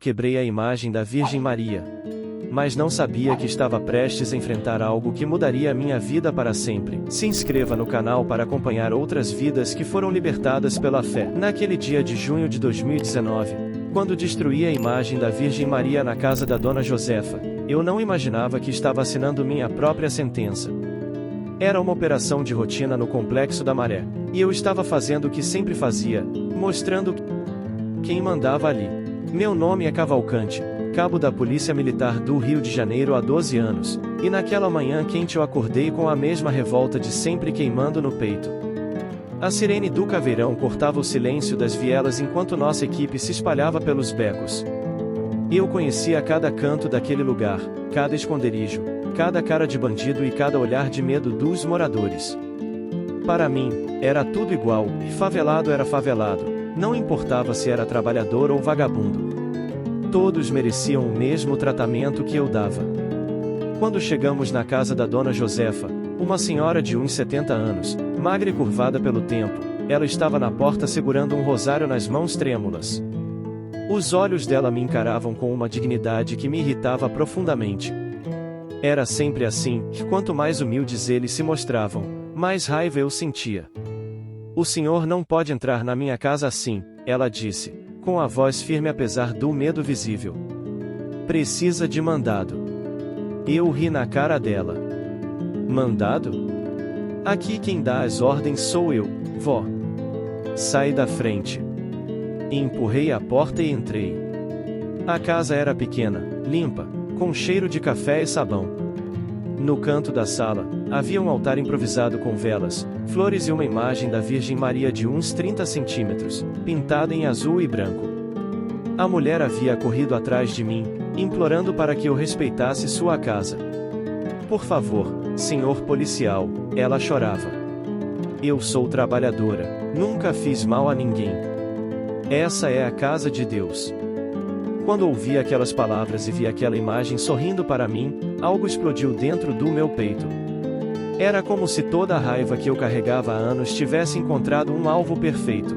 quebrei a imagem da Virgem Maria. Mas não sabia que estava prestes a enfrentar algo que mudaria a minha vida para sempre. Se inscreva no canal para acompanhar outras vidas que foram libertadas pela fé. Naquele dia de junho de 2019, quando destruí a imagem da Virgem Maria na casa da Dona Josefa, eu não imaginava que estava assinando minha própria sentença. Era uma operação de rotina no Complexo da Maré, e eu estava fazendo o que sempre fazia, mostrando quem mandava ali. Meu nome é Cavalcante, cabo da Polícia Militar do Rio de Janeiro há 12 anos, e naquela manhã quente eu acordei com a mesma revolta de sempre queimando no peito. A sirene do caveirão cortava o silêncio das vielas enquanto nossa equipe se espalhava pelos becos. Eu conhecia cada canto daquele lugar, cada esconderijo, cada cara de bandido e cada olhar de medo dos moradores. Para mim, era tudo igual, e favelado era favelado, não importava se era trabalhador ou vagabundo. Todos mereciam o mesmo tratamento que eu dava. Quando chegamos na casa da Dona Josefa, uma senhora de uns 70 anos, magra e curvada pelo tempo, ela estava na porta segurando um rosário nas mãos trêmulas. Os olhos dela me encaravam com uma dignidade que me irritava profundamente. Era sempre assim, que quanto mais humildes eles se mostravam, mais raiva eu sentia. "O senhor não pode entrar na minha casa assim", ela disse, com a voz firme apesar do medo visível. "Precisa de mandado." Eu ri na cara dela. "Mandado? Aqui quem dá as ordens sou eu, vó. Sai da frente." Empurrei a porta e entrei. A casa era pequena, limpa, com cheiro de café e sabão. No canto da sala, havia um altar improvisado com velas, flores e uma imagem da Virgem Maria de uns 30 centímetros, pintada em azul e branco. A mulher havia corrido atrás de mim, implorando para que eu respeitasse sua casa. "Por favor, senhor policial", ela chorava. "Eu sou trabalhadora, nunca fiz mal a ninguém. Essa é a casa de Deus." Quando ouvi aquelas palavras e vi aquela imagem sorrindo para mim, algo explodiu dentro do meu peito. Era como se toda a raiva que eu carregava há anos tivesse encontrado um alvo perfeito.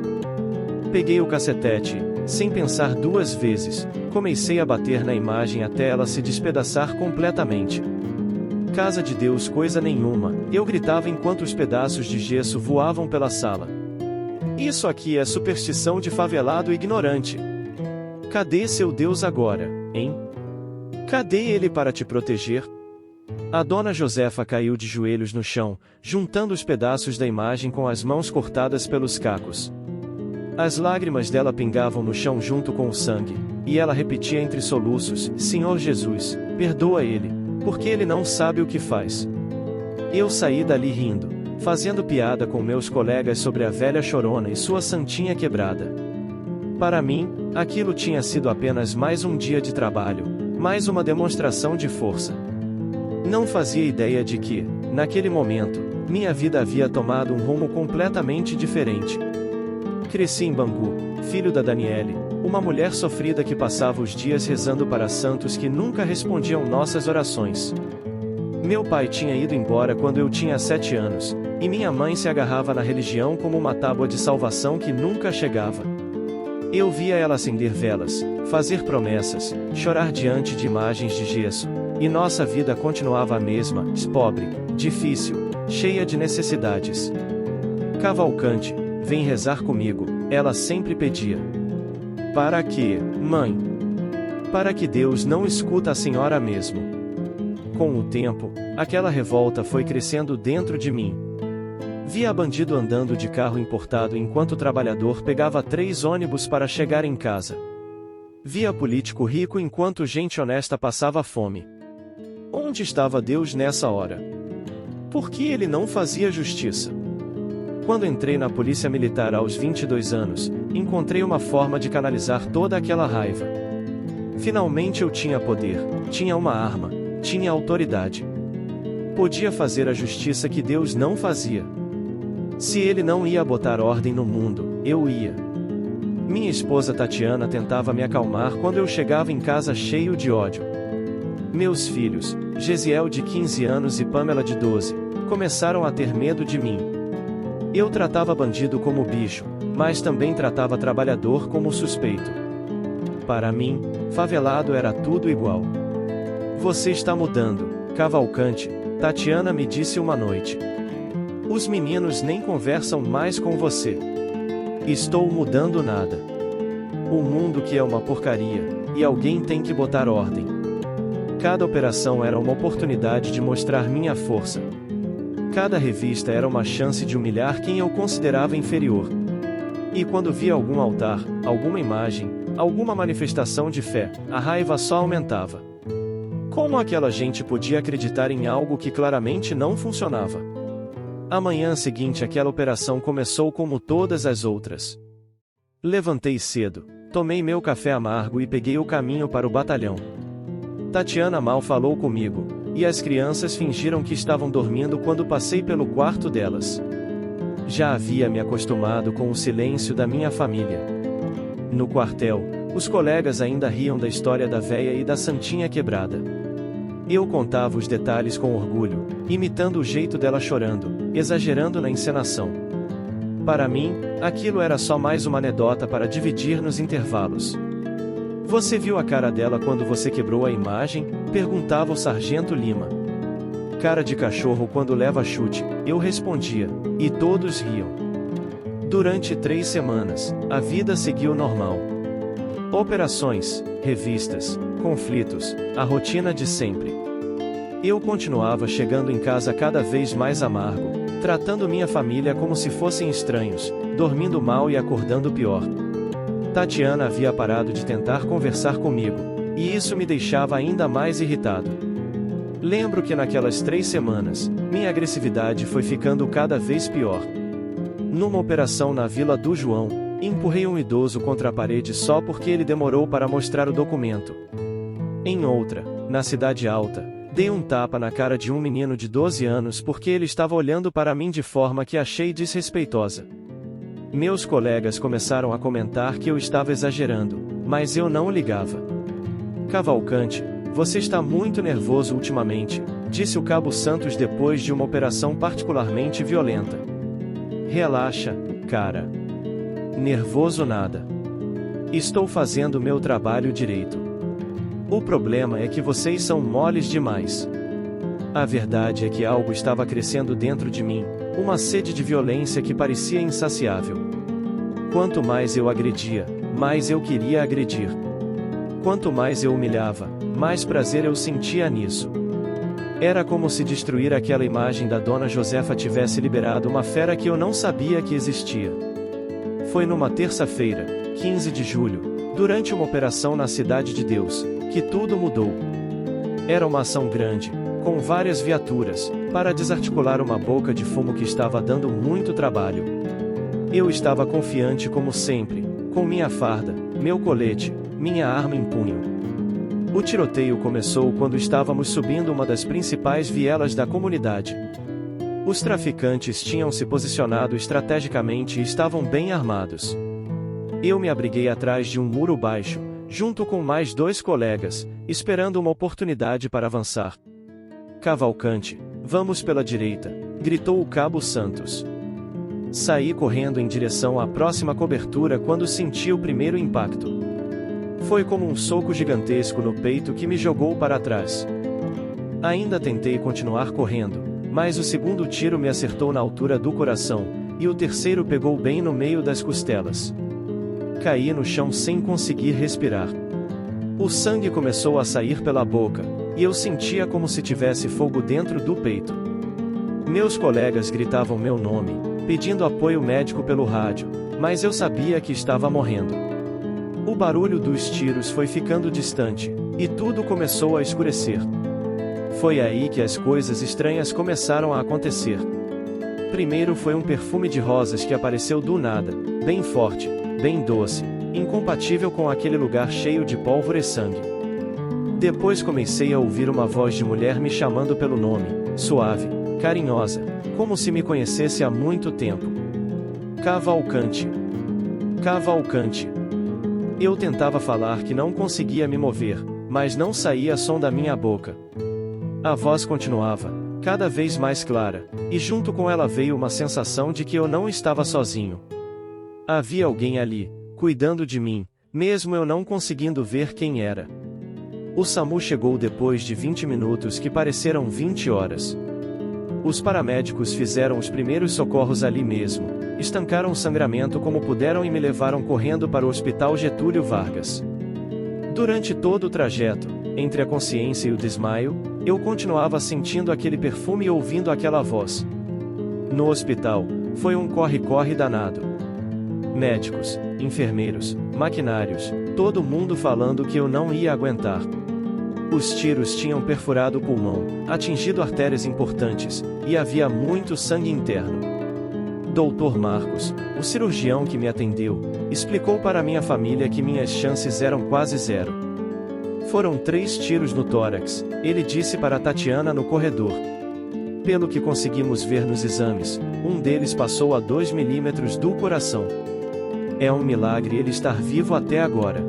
Peguei o cacetete, sem pensar duas vezes, comecei a bater na imagem até ela se despedaçar completamente. "Casa de Deus coisa nenhuma", eu gritava enquanto os pedaços de gesso voavam pela sala. "Isso aqui é superstição de favelado ignorante. Cadê seu Deus agora, hein? Cadê ele para te proteger?" A Dona Josefa caiu de joelhos no chão, juntando os pedaços da imagem com as mãos cortadas pelos cacos. As lágrimas dela pingavam no chão junto com o sangue, e ela repetia entre soluços: "Senhor Jesus, perdoa ele, porque ele não sabe o que faz." Eu saí dali rindo, fazendo piada com meus colegas sobre a velha chorona e sua santinha quebrada. Para mim, aquilo tinha sido apenas mais um dia de trabalho, mais uma demonstração de força. Não fazia ideia de que, naquele momento, minha vida havia tomado um rumo completamente diferente. Cresci em Bangu, filho da Daniele, uma mulher sofrida que passava os dias rezando para santos que nunca respondiam nossas orações. Meu pai tinha ido embora quando eu tinha 7 anos, e minha mãe se agarrava na religião como uma tábua de salvação que nunca chegava. Eu via ela acender velas, fazer promessas, chorar diante de imagens de gesso, e nossa vida continuava a mesma, pobre, difícil, cheia de necessidades. "Cavalcante, vem rezar comigo", ela sempre pedia. "Para quê, mãe?" "Para que Deus não escuta a senhora mesmo." Com o tempo, aquela revolta foi crescendo dentro de mim. Via bandido andando de carro importado enquanto o trabalhador pegava 3 ônibus para chegar em casa. Via político rico enquanto gente honesta passava fome. Onde estava Deus nessa hora? Por que ele não fazia justiça? Quando entrei na Polícia Militar aos 22 anos, encontrei uma forma de canalizar toda aquela raiva. Finalmente eu tinha poder, tinha uma arma, tinha autoridade. Podia fazer a justiça que Deus não fazia. Se ele não ia botar ordem no mundo, eu ia. Minha esposa Tatiana tentava me acalmar quando eu chegava em casa cheio de ódio. Meus filhos, Gesiel de 15 anos e Pamela de 12, começaram a ter medo de mim. Eu tratava bandido como bicho, mas também tratava trabalhador como suspeito. Para mim, favelado era tudo igual. Você está mudando, Cavalcante, Tatiana me disse uma noite. Os meninos nem conversam mais com você. Estou mudando nada. O mundo que é uma porcaria, e alguém tem que botar ordem. Cada operação era uma oportunidade de mostrar minha força. Cada revista era uma chance de humilhar quem eu considerava inferior. E quando via algum altar, alguma imagem, alguma manifestação de fé, a raiva só aumentava. Como aquela gente podia acreditar em algo que claramente não funcionava? A manhã seguinte aquela operação começou como todas as outras. Levantei cedo, tomei meu café amargo e peguei o caminho para o batalhão. Tatiana mal falou comigo, e as crianças fingiram que estavam dormindo quando passei pelo quarto delas. Já havia me acostumado com o silêncio da minha família. No quartel, os colegas ainda riam da história da véia e da santinha quebrada. Eu contava os detalhes com orgulho, imitando o jeito dela chorando, exagerando na encenação. Para mim, aquilo era só mais uma anedota para dividir nos intervalos. Você viu a cara dela quando você quebrou a imagem? Perguntava o sargento Lima. Cara de cachorro quando leva chute, eu respondia, e todos riam. Durante 3 semanas, a vida seguiu normal. Operações, revistas, conflitos, a rotina de sempre. Eu continuava chegando em casa cada vez mais amargo, tratando minha família como se fossem estranhos, dormindo mal e acordando pior. Tatiana havia parado de tentar conversar comigo, e isso me deixava ainda mais irritado. Lembro que naquelas 3 semanas, minha agressividade foi ficando cada vez pior. Numa operação na Vila do João, empurrei um idoso contra a parede só porque ele demorou para mostrar o documento. Em outra, na Cidade Alta, dei um tapa na cara de um menino de 12 anos porque ele estava olhando para mim de forma que achei desrespeitosa. Meus colegas começaram a comentar que eu estava exagerando, mas eu não ligava. Cavalcante, você está muito nervoso ultimamente, disse o Cabo Santos depois de uma operação particularmente violenta. Relaxa, cara. Nervoso nada. Estou fazendo meu trabalho direito. O problema é que vocês são moles demais. A verdade é que algo estava crescendo dentro de mim, uma sede de violência que parecia insaciável. Quanto mais eu agredia, mais eu queria agredir. Quanto mais eu humilhava, mais prazer eu sentia nisso. Era como se destruir aquela imagem da Dona Josefa tivesse liberado uma fera que eu não sabia que existia. Foi numa terça-feira, 15 de julho, durante uma operação na Cidade de Deus, que tudo mudou. Era uma ação grande, com várias viaturas, para desarticular uma boca de fumo que estava dando muito trabalho. Eu estava confiante como sempre, com minha farda, meu colete, minha arma em punho. O tiroteio começou quando estávamos subindo uma das principais vielas da comunidade. Os traficantes tinham se posicionado estrategicamente e estavam bem armados. Eu me abriguei atrás de um muro baixo, junto com mais 2 colegas, esperando uma oportunidade para avançar. Cavalcante, vamos pela direita, gritou o Cabo Santos. Saí correndo em direção à próxima cobertura quando senti o primeiro impacto. Foi como um soco gigantesco no peito que me jogou para trás. Ainda tentei continuar correndo, mas o segundo tiro me acertou na altura do coração, e o terceiro pegou bem no meio das costelas. Caí no chão sem conseguir respirar. O sangue começou a sair pela boca, e eu sentia como se tivesse fogo dentro do peito. Meus colegas gritavam meu nome, pedindo apoio médico pelo rádio, mas eu sabia que estava morrendo. O barulho dos tiros foi ficando distante, e tudo começou a escurecer. Foi aí que as coisas estranhas começaram a acontecer. Primeiro foi um perfume de rosas que apareceu do nada, bem forte, bem doce, incompatível com aquele lugar cheio de pólvora e sangue. Depois comecei a ouvir uma voz de mulher me chamando pelo nome, suave, carinhosa, como se me conhecesse há muito tempo. Cavalcante. Cavalcante. Eu tentava falar que não conseguia me mover, mas não saía som da minha boca. A voz continuava, cada vez mais clara, e junto com ela veio uma sensação de que eu não estava sozinho. Havia alguém ali, cuidando de mim, mesmo eu não conseguindo ver quem era. O SAMU chegou depois de 20 minutos que pareceram 20 horas. Os paramédicos fizeram os primeiros socorros ali mesmo, estancaram o sangramento como puderam e me levaram correndo para o Hospital Getúlio Vargas. Durante todo o trajeto, entre a consciência e o desmaio, eu continuava sentindo aquele perfume e ouvindo aquela voz. No hospital, foi um corre-corre danado. Médicos, enfermeiros, maquinários, todo mundo falando que eu não ia aguentar. Os tiros tinham perfurado o pulmão, atingido artérias importantes, e havia muito sangue interno. Dr. Marcos, o cirurgião que me atendeu, explicou para minha família que minhas chances eram quase zero. Foram 3 tiros no tórax, ele disse para Tatiana no corredor. Pelo que conseguimos ver nos exames, um deles passou a 2 milímetros do coração. É um milagre ele estar vivo até agora.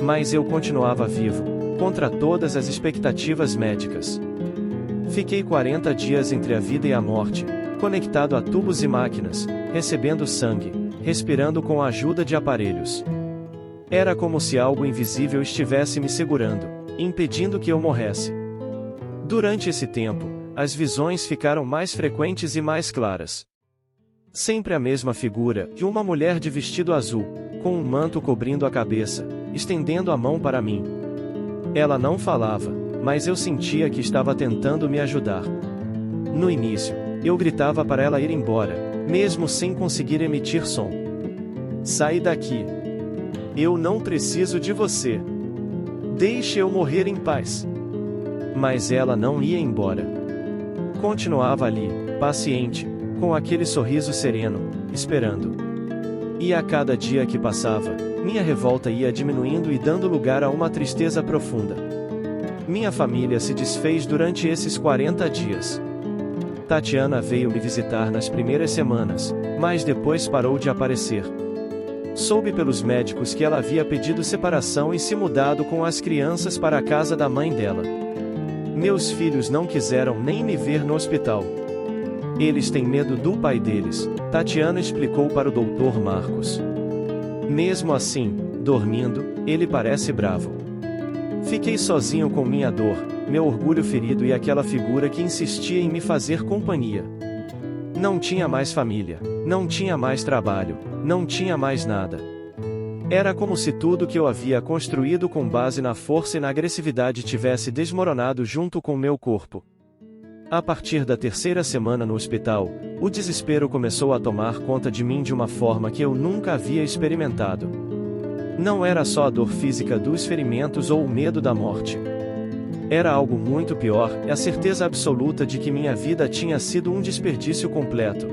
Mas eu continuava vivo, contra todas as expectativas médicas. Fiquei 40 dias entre a vida e a morte, conectado a tubos e máquinas, recebendo sangue, respirando com a ajuda de aparelhos. Era como se algo invisível estivesse me segurando, impedindo que eu morresse. Durante esse tempo, as visões ficaram mais frequentes e mais claras. Sempre a mesma figura, de uma mulher de vestido azul, com um manto cobrindo a cabeça, estendendo a mão para mim. Ela não falava, mas eu sentia que estava tentando me ajudar. No início, eu gritava para ela ir embora, mesmo sem conseguir emitir som. Sai daqui. Eu não preciso de você. Deixe eu morrer em paz. Mas ela não ia embora. Continuava ali, paciente, com aquele sorriso sereno, esperando. E a cada dia que passava, minha revolta ia diminuindo e dando lugar a uma tristeza profunda. Minha família se desfez durante esses 40 dias. Tatiana veio me visitar nas primeiras semanas, mas depois parou de aparecer. Soube pelos médicos que ela havia pedido separação e se mudado com as crianças para a casa da mãe dela. Meus filhos não quiseram nem me ver no hospital. Eles têm medo do pai deles, Tatiana explicou para o Dr. Marcos. Mesmo assim, dormindo, ele parece bravo. Fiquei sozinho com minha dor, meu orgulho ferido e aquela figura que insistia em me fazer companhia. Não tinha mais família, não tinha mais trabalho, não tinha mais nada. Era como se tudo que eu havia construído com base na força e na agressividade tivesse desmoronado junto com meu corpo. A partir da 3ª semana no hospital, o desespero começou a tomar conta de mim de uma forma que eu nunca havia experimentado. Não era só a dor física dos ferimentos ou o medo da morte. Era algo muito pior, a certeza absoluta de que minha vida tinha sido um desperdício completo.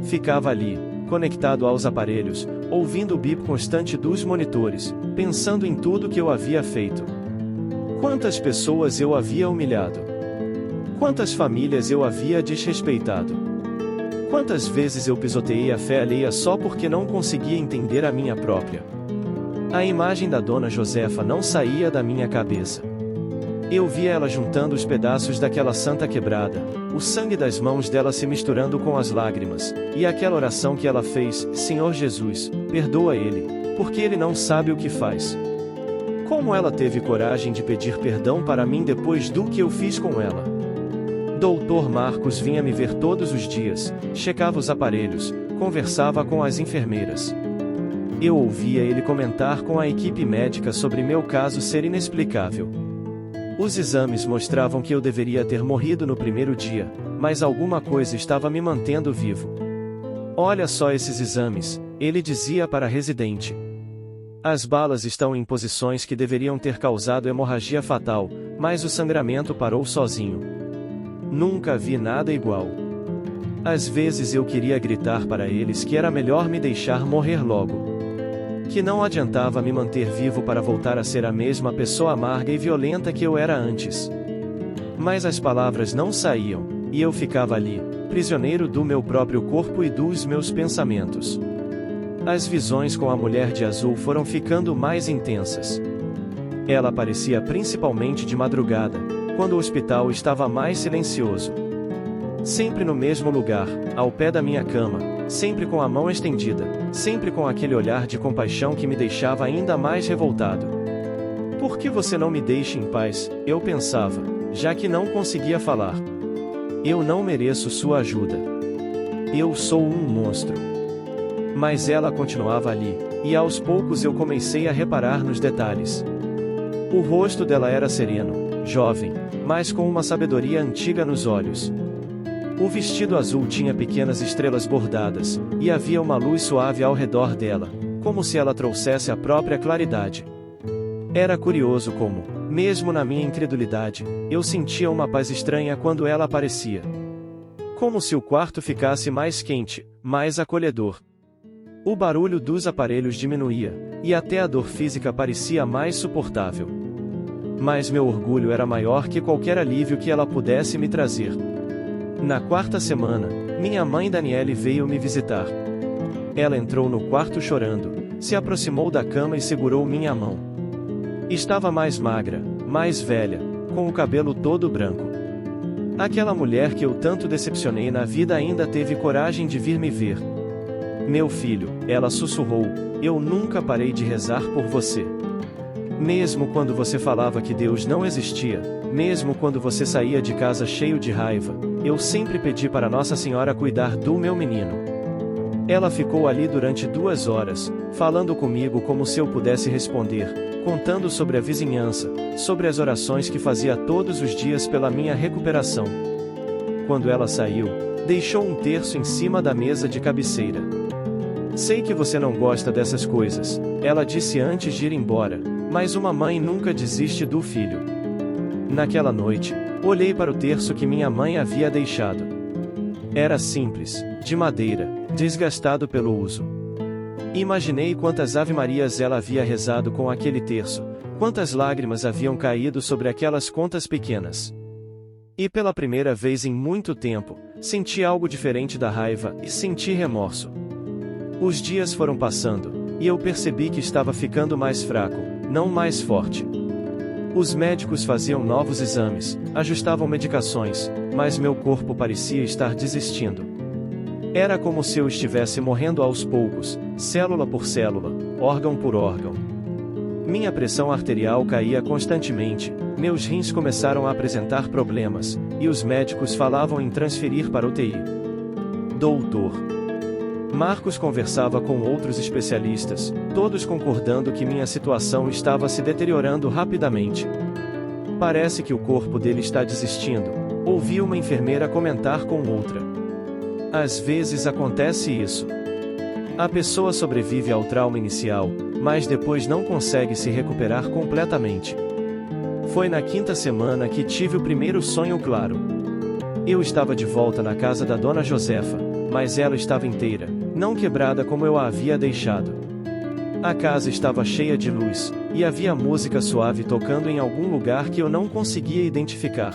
Ficava ali, conectado aos aparelhos, ouvindo o bip constante dos monitores, pensando em tudo que eu havia feito. Quantas pessoas eu havia humilhado? Quantas famílias eu havia desrespeitado? Quantas vezes eu pisoteei a fé alheia só porque não conseguia entender a minha própria? A imagem da Dona Josefa não saía da minha cabeça. Eu via ela juntando os pedaços daquela santa quebrada, o sangue das mãos dela se misturando com as lágrimas, e aquela oração que ela fez: Senhor Jesus, perdoa ele, porque ele não sabe o que faz. Como ela teve coragem de pedir perdão para mim depois do que eu fiz com ela? Dr. Marcos vinha me ver todos os dias, checava os aparelhos, conversava com as enfermeiras. Eu ouvia ele comentar com a equipe médica sobre meu caso ser inexplicável. Os exames mostravam que eu deveria ter morrido no primeiro dia, mas alguma coisa estava me mantendo vivo. Olha só esses exames, ele dizia para a residente. As balas estão em posições que deveriam ter causado hemorragia fatal, mas o sangramento parou sozinho. Nunca vi nada igual. Às vezes eu queria gritar para eles que era melhor me deixar morrer logo. Que não adiantava me manter vivo para voltar a ser a mesma pessoa amarga e violenta que eu era antes. Mas as palavras não saíam, e eu ficava ali, prisioneiro do meu próprio corpo e dos meus pensamentos. As visões com a mulher de azul foram ficando mais intensas. Ela aparecia principalmente de madrugada, quando o hospital estava mais silencioso. Sempre no mesmo lugar, ao pé da minha cama, sempre com a mão estendida, sempre com aquele olhar de compaixão que me deixava ainda mais revoltado. Por que você não me deixa em paz? Eu pensava, já que não conseguia falar. Eu não mereço sua ajuda. Eu sou um monstro. Mas ela continuava ali, e aos poucos eu comecei a reparar nos detalhes. O rosto dela era sereno, jovem, mas com uma sabedoria antiga nos olhos. O vestido azul tinha pequenas estrelas bordadas, e havia uma luz suave ao redor dela, como se ela trouxesse a própria claridade. Era curioso como, mesmo na minha incredulidade, eu sentia uma paz estranha quando ela aparecia. Como se o quarto ficasse mais quente, mais acolhedor. O barulho dos aparelhos diminuía, e até a dor física parecia mais suportável. Mas meu orgulho era maior que qualquer alívio que ela pudesse me trazer. Na quarta semana, minha mãe Daniele veio me visitar. Ela entrou no quarto chorando, se aproximou da cama e segurou minha mão. Estava mais magra, mais velha, com o cabelo todo branco. Aquela mulher que eu tanto decepcionei na vida ainda teve coragem de vir me ver. Meu filho, ela sussurrou, eu nunca parei de rezar por você. Mesmo quando você falava que Deus não existia, mesmo quando você saía de casa cheio de raiva, eu sempre pedi para Nossa Senhora cuidar do meu menino. Ela ficou ali durante 2 horas, falando comigo como se eu pudesse responder, contando sobre a vizinhança, sobre as orações que fazia todos os dias pela minha recuperação. Quando ela saiu, deixou um terço em cima da mesa de cabeceira. Sei que você não gosta dessas coisas, ela disse antes de ir embora, mas uma mãe nunca desiste do filho. Naquela noite, olhei para o terço que minha mãe havia deixado. Era simples, de madeira, desgastado pelo uso. Imaginei quantas ave-marias ela havia rezado com aquele terço, quantas lágrimas haviam caído sobre aquelas contas pequenas. E pela primeira vez em muito tempo, senti algo diferente da raiva e senti remorso. Os dias foram passando, e eu percebi que estava ficando mais fraco, não mais forte. Os médicos faziam novos exames, ajustavam medicações, mas meu corpo parecia estar desistindo. Era como se eu estivesse morrendo aos poucos, célula por célula, órgão por órgão. Minha pressão arterial caía constantemente, meus rins começaram a apresentar problemas, e os médicos falavam em transferir para UTI. Doutor Marcos conversava com outros especialistas, todos concordando que minha situação estava se deteriorando rapidamente. Parece que o corpo dele está desistindo, ouvi uma enfermeira comentar com outra. Às vezes acontece isso. A pessoa sobrevive ao trauma inicial, mas depois não consegue se recuperar completamente. Foi na 5ª semana que tive o primeiro sonho claro. Eu estava de volta na casa da Dona Josefa, mas ela estava inteira, não quebrada como eu a havia deixado. A casa estava cheia de luz, e havia música suave tocando em algum lugar que eu não conseguia identificar.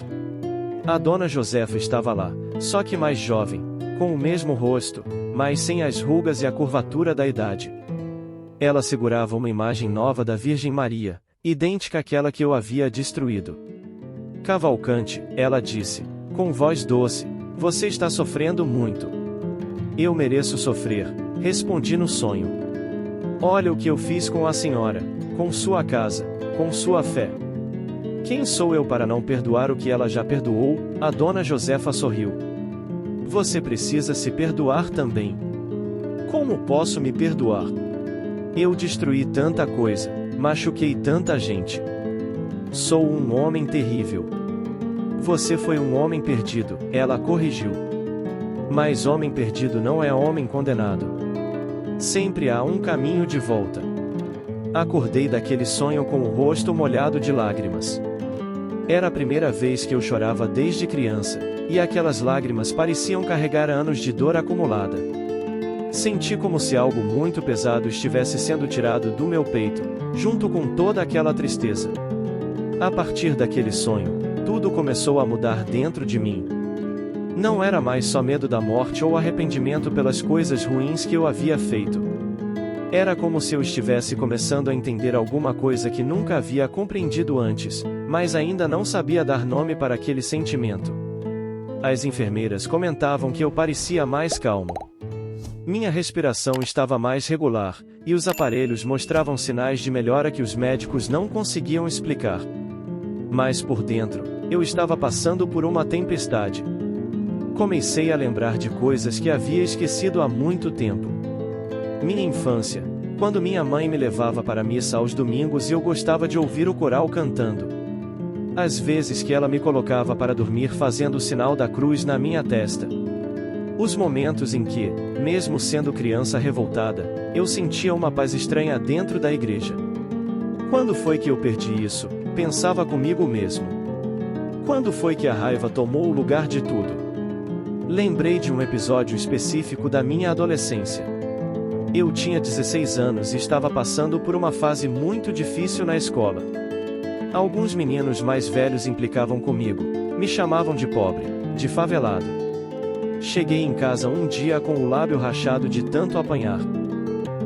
A Dona Josefa estava lá, só que mais jovem, com o mesmo rosto, mas sem as rugas e a curvatura da idade. Ela segurava uma imagem nova da Virgem Maria, idêntica àquela que eu havia destruído. Cavalcante, ela disse, com voz doce, você está sofrendo muito. Eu mereço sofrer, respondi no sonho. Olha o que eu fiz com a senhora, com sua casa, com sua fé. Quem sou eu para não perdoar o que ela já perdoou? A Dona Josefa sorriu. Você precisa se perdoar também. Como posso me perdoar? Eu destruí tanta coisa, machuquei tanta gente. Sou um homem terrível. Você foi um homem perdido, ela corrigiu. Mas homem perdido não é homem condenado. Sempre há um caminho de volta. Acordei daquele sonho com o rosto molhado de lágrimas. Era a primeira vez que eu chorava desde criança, e aquelas lágrimas pareciam carregar anos de dor acumulada. Senti como se algo muito pesado estivesse sendo tirado do meu peito, junto com toda aquela tristeza. A partir daquele sonho, tudo começou a mudar dentro de mim. Não era mais só medo da morte ou arrependimento pelas coisas ruins que eu havia feito. Era como se eu estivesse começando a entender alguma coisa que nunca havia compreendido antes, mas ainda não sabia dar nome para aquele sentimento. As enfermeiras comentavam que eu parecia mais calmo. Minha respiração estava mais regular, e os aparelhos mostravam sinais de melhora que os médicos não conseguiam explicar. Mas por dentro, eu estava passando por uma tempestade. Comecei a lembrar de coisas que havia esquecido há muito tempo. Minha infância, quando minha mãe me levava para a missa aos domingos e eu gostava de ouvir o coral cantando. As vezes que ela me colocava para dormir fazendo o sinal da cruz na minha testa. Os momentos em que, mesmo sendo criança revoltada, eu sentia uma paz estranha dentro da igreja. Quando foi que eu perdi isso? Pensava comigo mesmo. Quando foi que a raiva tomou o lugar de tudo? Lembrei de um episódio específico da minha adolescência. Eu tinha 16 anos e estava passando por uma fase muito difícil na escola. Alguns meninos mais velhos implicavam comigo, me chamavam de pobre, de favelado. Cheguei em casa um dia com o lábio rachado de tanto apanhar.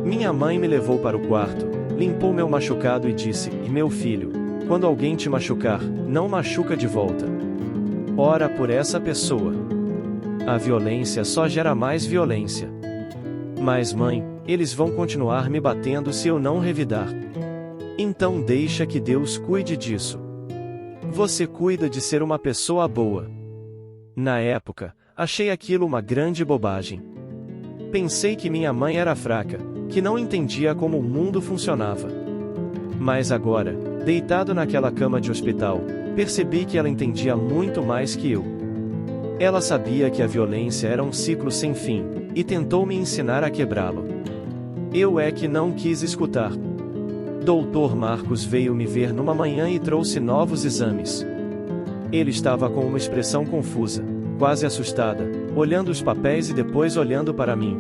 Minha mãe me levou para o quarto, limpou meu machucado e disse: "Meu filho, quando alguém te machucar, não machuca de volta. Ora por essa pessoa. A violência só gera mais violência." "Mas mãe, eles vão continuar me batendo se eu não revidar." "Então deixa que Deus cuide disso. Você cuida de ser uma pessoa boa." Na época, achei aquilo uma grande bobagem. Pensei que minha mãe era fraca, que não entendia como o mundo funcionava. Mas agora, deitado naquela cama de hospital, percebi que ela entendia muito mais que eu. Ela sabia que a violência era um ciclo sem fim, e tentou me ensinar a quebrá-lo. Eu é que não quis escutar. Dr. Marcos veio me ver numa manhã e trouxe novos exames. Ele estava com uma expressão confusa, quase assustada, olhando os papéis e depois olhando para mim.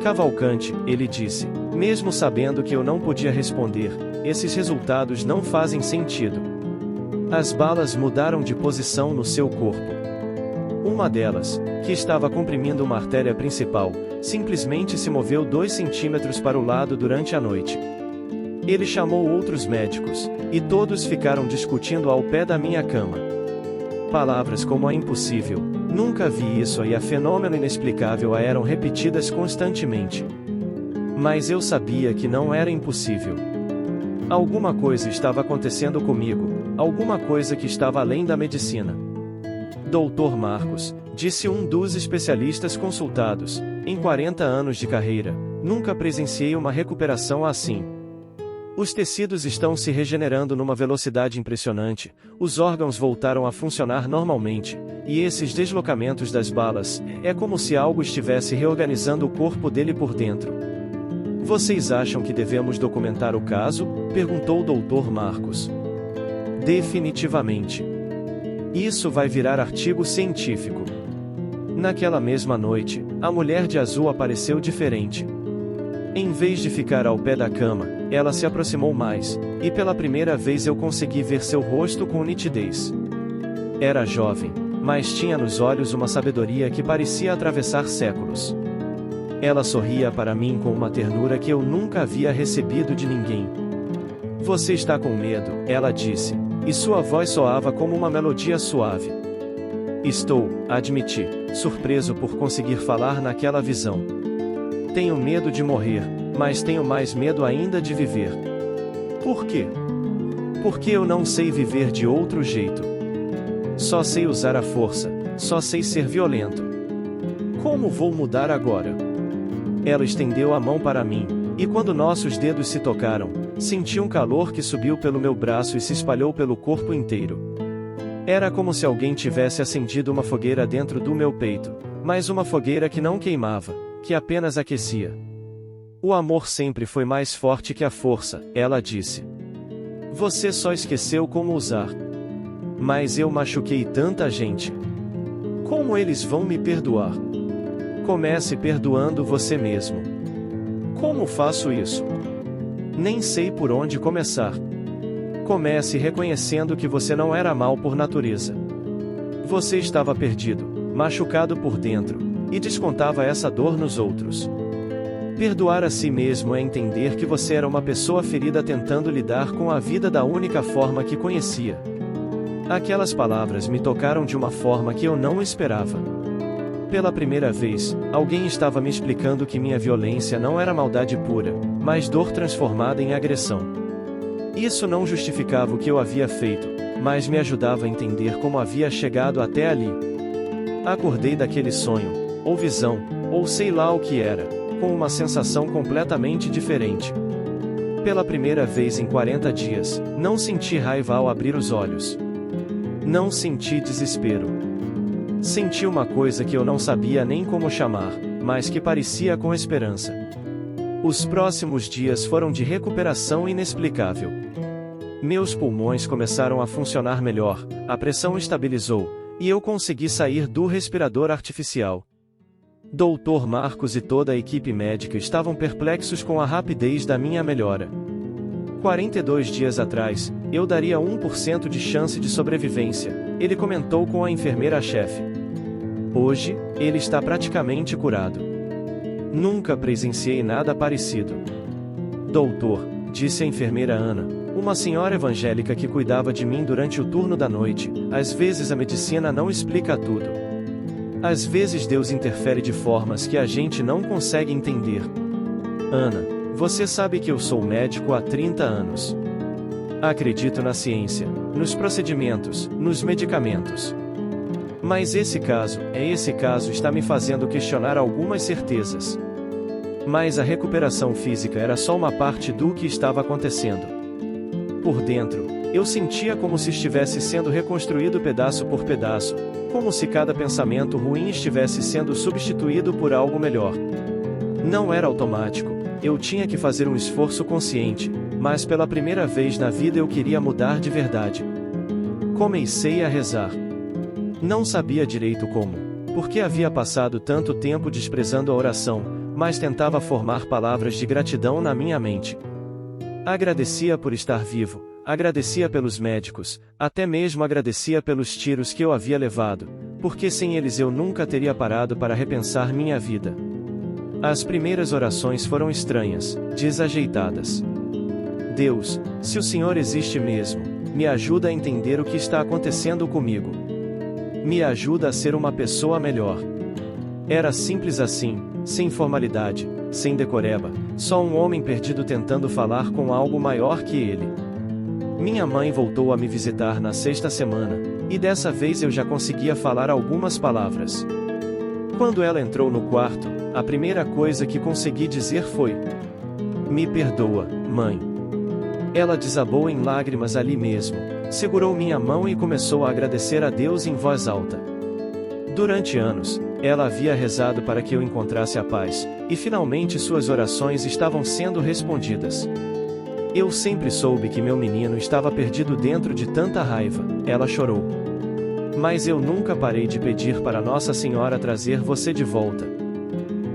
"Cavalcante", ele disse, mesmo sabendo que eu não podia responder, "esses resultados não fazem sentido. As balas mudaram de posição no seu corpo. Uma delas, que estava comprimindo uma artéria principal, simplesmente se moveu 2 centímetros para o lado durante a noite." Ele chamou outros médicos, e todos ficaram discutindo ao pé da minha cama. Palavras como "é impossível", "nunca vi isso" e "a fenômeno inexplicável" eram repetidas constantemente. Mas eu sabia que não era impossível. Alguma coisa estava acontecendo comigo, alguma coisa que estava além da medicina. "Dr. Marcos", disse um dos especialistas consultados, "em 40 anos de carreira, nunca presenciei uma recuperação assim. Os tecidos estão se regenerando numa velocidade impressionante, os órgãos voltaram a funcionar normalmente, e esses deslocamentos das balas, é como se algo estivesse reorganizando o corpo dele por dentro." "Vocês acham que devemos documentar o caso?", perguntou o Dr. Marcos. "Definitivamente. Isso vai virar artigo científico." Naquela mesma noite, a mulher de azul apareceu diferente. Em vez de ficar ao pé da cama, ela se aproximou mais, e pela primeira vez eu consegui ver seu rosto com nitidez. Era jovem, mas tinha nos olhos uma sabedoria que parecia atravessar séculos. Ela sorria para mim com uma ternura que eu nunca havia recebido de ninguém. "Você está com medo", ela disse, e sua voz soava como uma melodia suave. "Estou", admiti, surpreso por conseguir falar naquela visão. "Tenho medo de morrer, mas tenho mais medo ainda de viver." "Por quê?" "Porque eu não sei viver de outro jeito. Só sei usar a força, só sei ser violento. Como vou mudar agora?" Ela estendeu a mão para mim, e quando nossos dedos se tocaram, senti um calor que subiu pelo meu braço e se espalhou pelo corpo inteiro. Era como se alguém tivesse acendido uma fogueira dentro do meu peito, mas uma fogueira que não queimava, que apenas aquecia. "O amor sempre foi mais forte que a força", ela disse. "Você só esqueceu como usar. Mas eu machuquei tanta gente. Como eles vão me perdoar?" "Comece perdoando você mesmo." "Como faço isso?" "Nem sei por onde começar." "Comece reconhecendo que você não era mal por natureza. Você estava perdido, machucado por dentro, e descontava essa dor nos outros. Perdoar a si mesmo é entender que você era uma pessoa ferida tentando lidar com a vida da única forma que conhecia." Aquelas palavras me tocaram de uma forma que eu não esperava. Pela primeira vez, alguém estava me explicando que minha violência não era maldade pura, mas dor transformada em agressão. Isso não justificava o que eu havia feito, mas me ajudava a entender como havia chegado até ali. Acordei daquele sonho, ou visão, ou sei lá o que era, com uma sensação completamente diferente. Pela primeira vez em 40 dias, não senti raiva ao abrir os olhos. Não senti desespero. Senti uma coisa que eu não sabia nem como chamar, mas que parecia com esperança. Os próximos dias foram de recuperação inexplicável. Meus pulmões começaram a funcionar melhor, a pressão estabilizou, e eu consegui sair do respirador artificial. Dr. Marcos e toda a equipe médica estavam perplexos com a rapidez da minha melhora. 42 dias atrás, eu daria 1% de chance de sobrevivência, ele comentou com a enfermeira-chefe. Hoje, ele está praticamente curado. Nunca presenciei nada parecido. Doutor, disse a enfermeira Ana, uma senhora evangélica que cuidava de mim durante o turno da noite, às vezes a medicina não explica tudo. Às vezes Deus interfere de formas que a gente não consegue entender. Ana, você sabe que eu sou médico há 30 anos. Acredito na ciência, nos procedimentos, nos medicamentos. Mas esse caso está me fazendo questionar algumas certezas. Mas a recuperação física era só uma parte do que estava acontecendo. Por dentro, eu sentia como se estivesse sendo reconstruído pedaço por pedaço, como se cada pensamento ruim estivesse sendo substituído por algo melhor. Não era automático, eu tinha que fazer um esforço consciente, mas pela primeira vez na vida eu queria mudar de verdade. Comecei a rezar. Não sabia direito como, porque havia passado tanto tempo desprezando a oração, mas tentava formar palavras de gratidão na minha mente. Agradecia por estar vivo, agradecia pelos médicos, até mesmo agradecia pelos tiros que eu havia levado, porque sem eles eu nunca teria parado para repensar minha vida. As primeiras orações foram estranhas, desajeitadas. Deus, se o Senhor existe mesmo, me ajuda a entender o que está acontecendo comigo. Me ajuda a ser uma pessoa melhor. Era simples assim, sem formalidade, sem decoreba, só um homem perdido tentando falar com algo maior que ele. Minha mãe voltou a me visitar na sexta semana, e dessa vez eu já conseguia falar algumas palavras. Quando ela entrou no quarto, a primeira coisa que consegui dizer foi: "Me perdoa, mãe." Ela desabou em lágrimas ali mesmo, segurou minha mão e começou a agradecer a Deus em voz alta. Durante anos, ela havia rezado para que eu encontrasse a paz, e finalmente suas orações estavam sendo respondidas. Eu sempre soube que meu menino estava perdido dentro de tanta raiva, ela chorou. Mas eu nunca parei de pedir para Nossa Senhora trazer você de volta.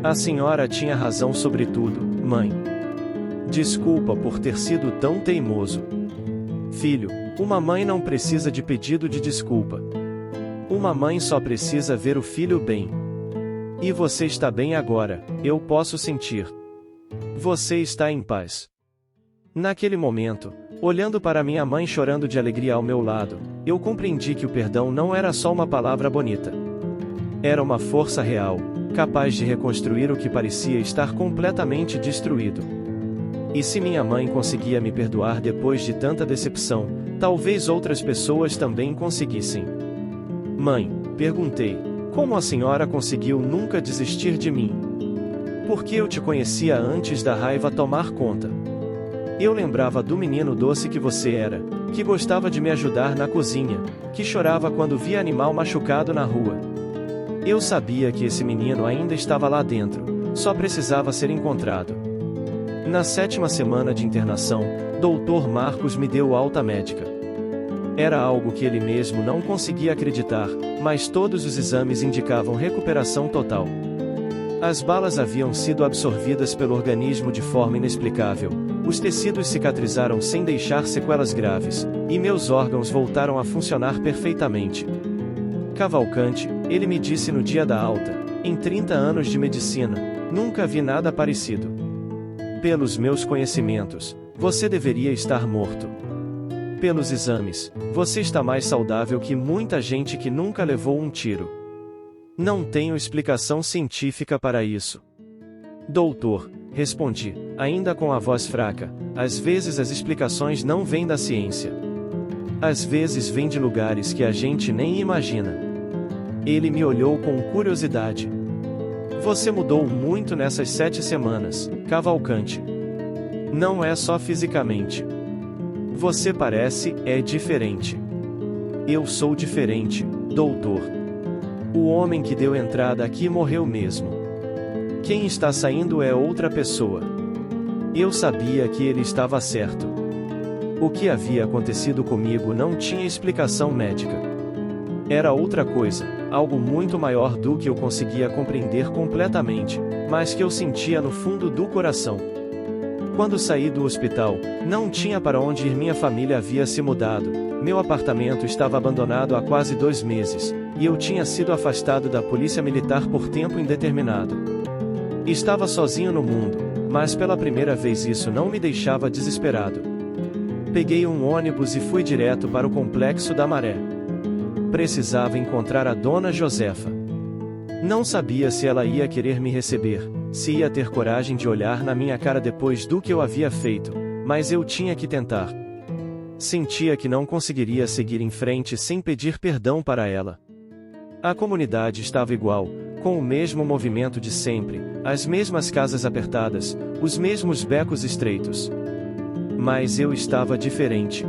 A senhora tinha razão sobre tudo, mãe. Desculpa por ter sido tão teimoso. Filho, uma mãe não precisa de pedido de desculpa. Uma mãe só precisa ver o filho bem. E você está bem agora, eu posso sentir. Você está em paz. Naquele momento, olhando para minha mãe chorando de alegria ao meu lado, eu compreendi que o perdão não era só uma palavra bonita. Era uma força real, capaz de reconstruir o que parecia estar completamente destruído. E se minha mãe conseguia me perdoar depois de tanta decepção, talvez outras pessoas também conseguissem. Mãe, perguntei, como a senhora conseguiu nunca desistir de mim? Porque eu te conhecia antes da raiva tomar conta. Eu lembrava do menino doce que você era, que gostava de me ajudar na cozinha, que chorava quando via animal machucado na rua. Eu sabia que esse menino ainda estava lá dentro, só precisava ser encontrado. Na 7ª semana de internação, Dr. Marcos me deu alta médica. Era algo que ele mesmo não conseguia acreditar, mas todos os exames indicavam recuperação total. As balas haviam sido absorvidas pelo organismo de forma inexplicável, os tecidos cicatrizaram sem deixar sequelas graves, e meus órgãos voltaram a funcionar perfeitamente. Cavalcante, ele me disse no dia da alta, em 30 anos de medicina, nunca vi nada parecido. Pelos meus conhecimentos, você deveria estar morto. Pelos exames, você está mais saudável que muita gente que nunca levou um tiro. Não tenho explicação científica para isso. Doutor, respondi, ainda com a voz fraca, às vezes as explicações não vêm da ciência. Às vezes vêm de lugares que a gente nem imagina. Ele me olhou com curiosidade. Você mudou muito nessas 7 semanas, Cavalcante. Não é só fisicamente. Você parece, diferente. Eu sou diferente, doutor. O homem que deu entrada aqui morreu mesmo. Quem está saindo é outra pessoa. Eu sabia que ele estava certo. O que havia acontecido comigo não tinha explicação médica. Era outra coisa, algo muito maior do que eu conseguia compreender completamente, mas que eu sentia no fundo do coração. Quando saí do hospital, não tinha para onde ir. Minha família havia se mudado, meu apartamento estava abandonado há quase 2 meses, e eu tinha sido afastado da polícia militar por tempo indeterminado. Estava sozinho no mundo, mas pela primeira vez isso não me deixava desesperado. Peguei um ônibus e fui direto para o Complexo da Maré. Precisava encontrar a Dona Josefa. Não sabia se ela ia querer me receber, se ia ter coragem de olhar na minha cara depois do que eu havia feito, mas eu tinha que tentar. Sentia que não conseguiria seguir em frente sem pedir perdão para ela. A comunidade estava igual, com o mesmo movimento de sempre, as mesmas casas apertadas, os mesmos becos estreitos. Mas eu estava diferente.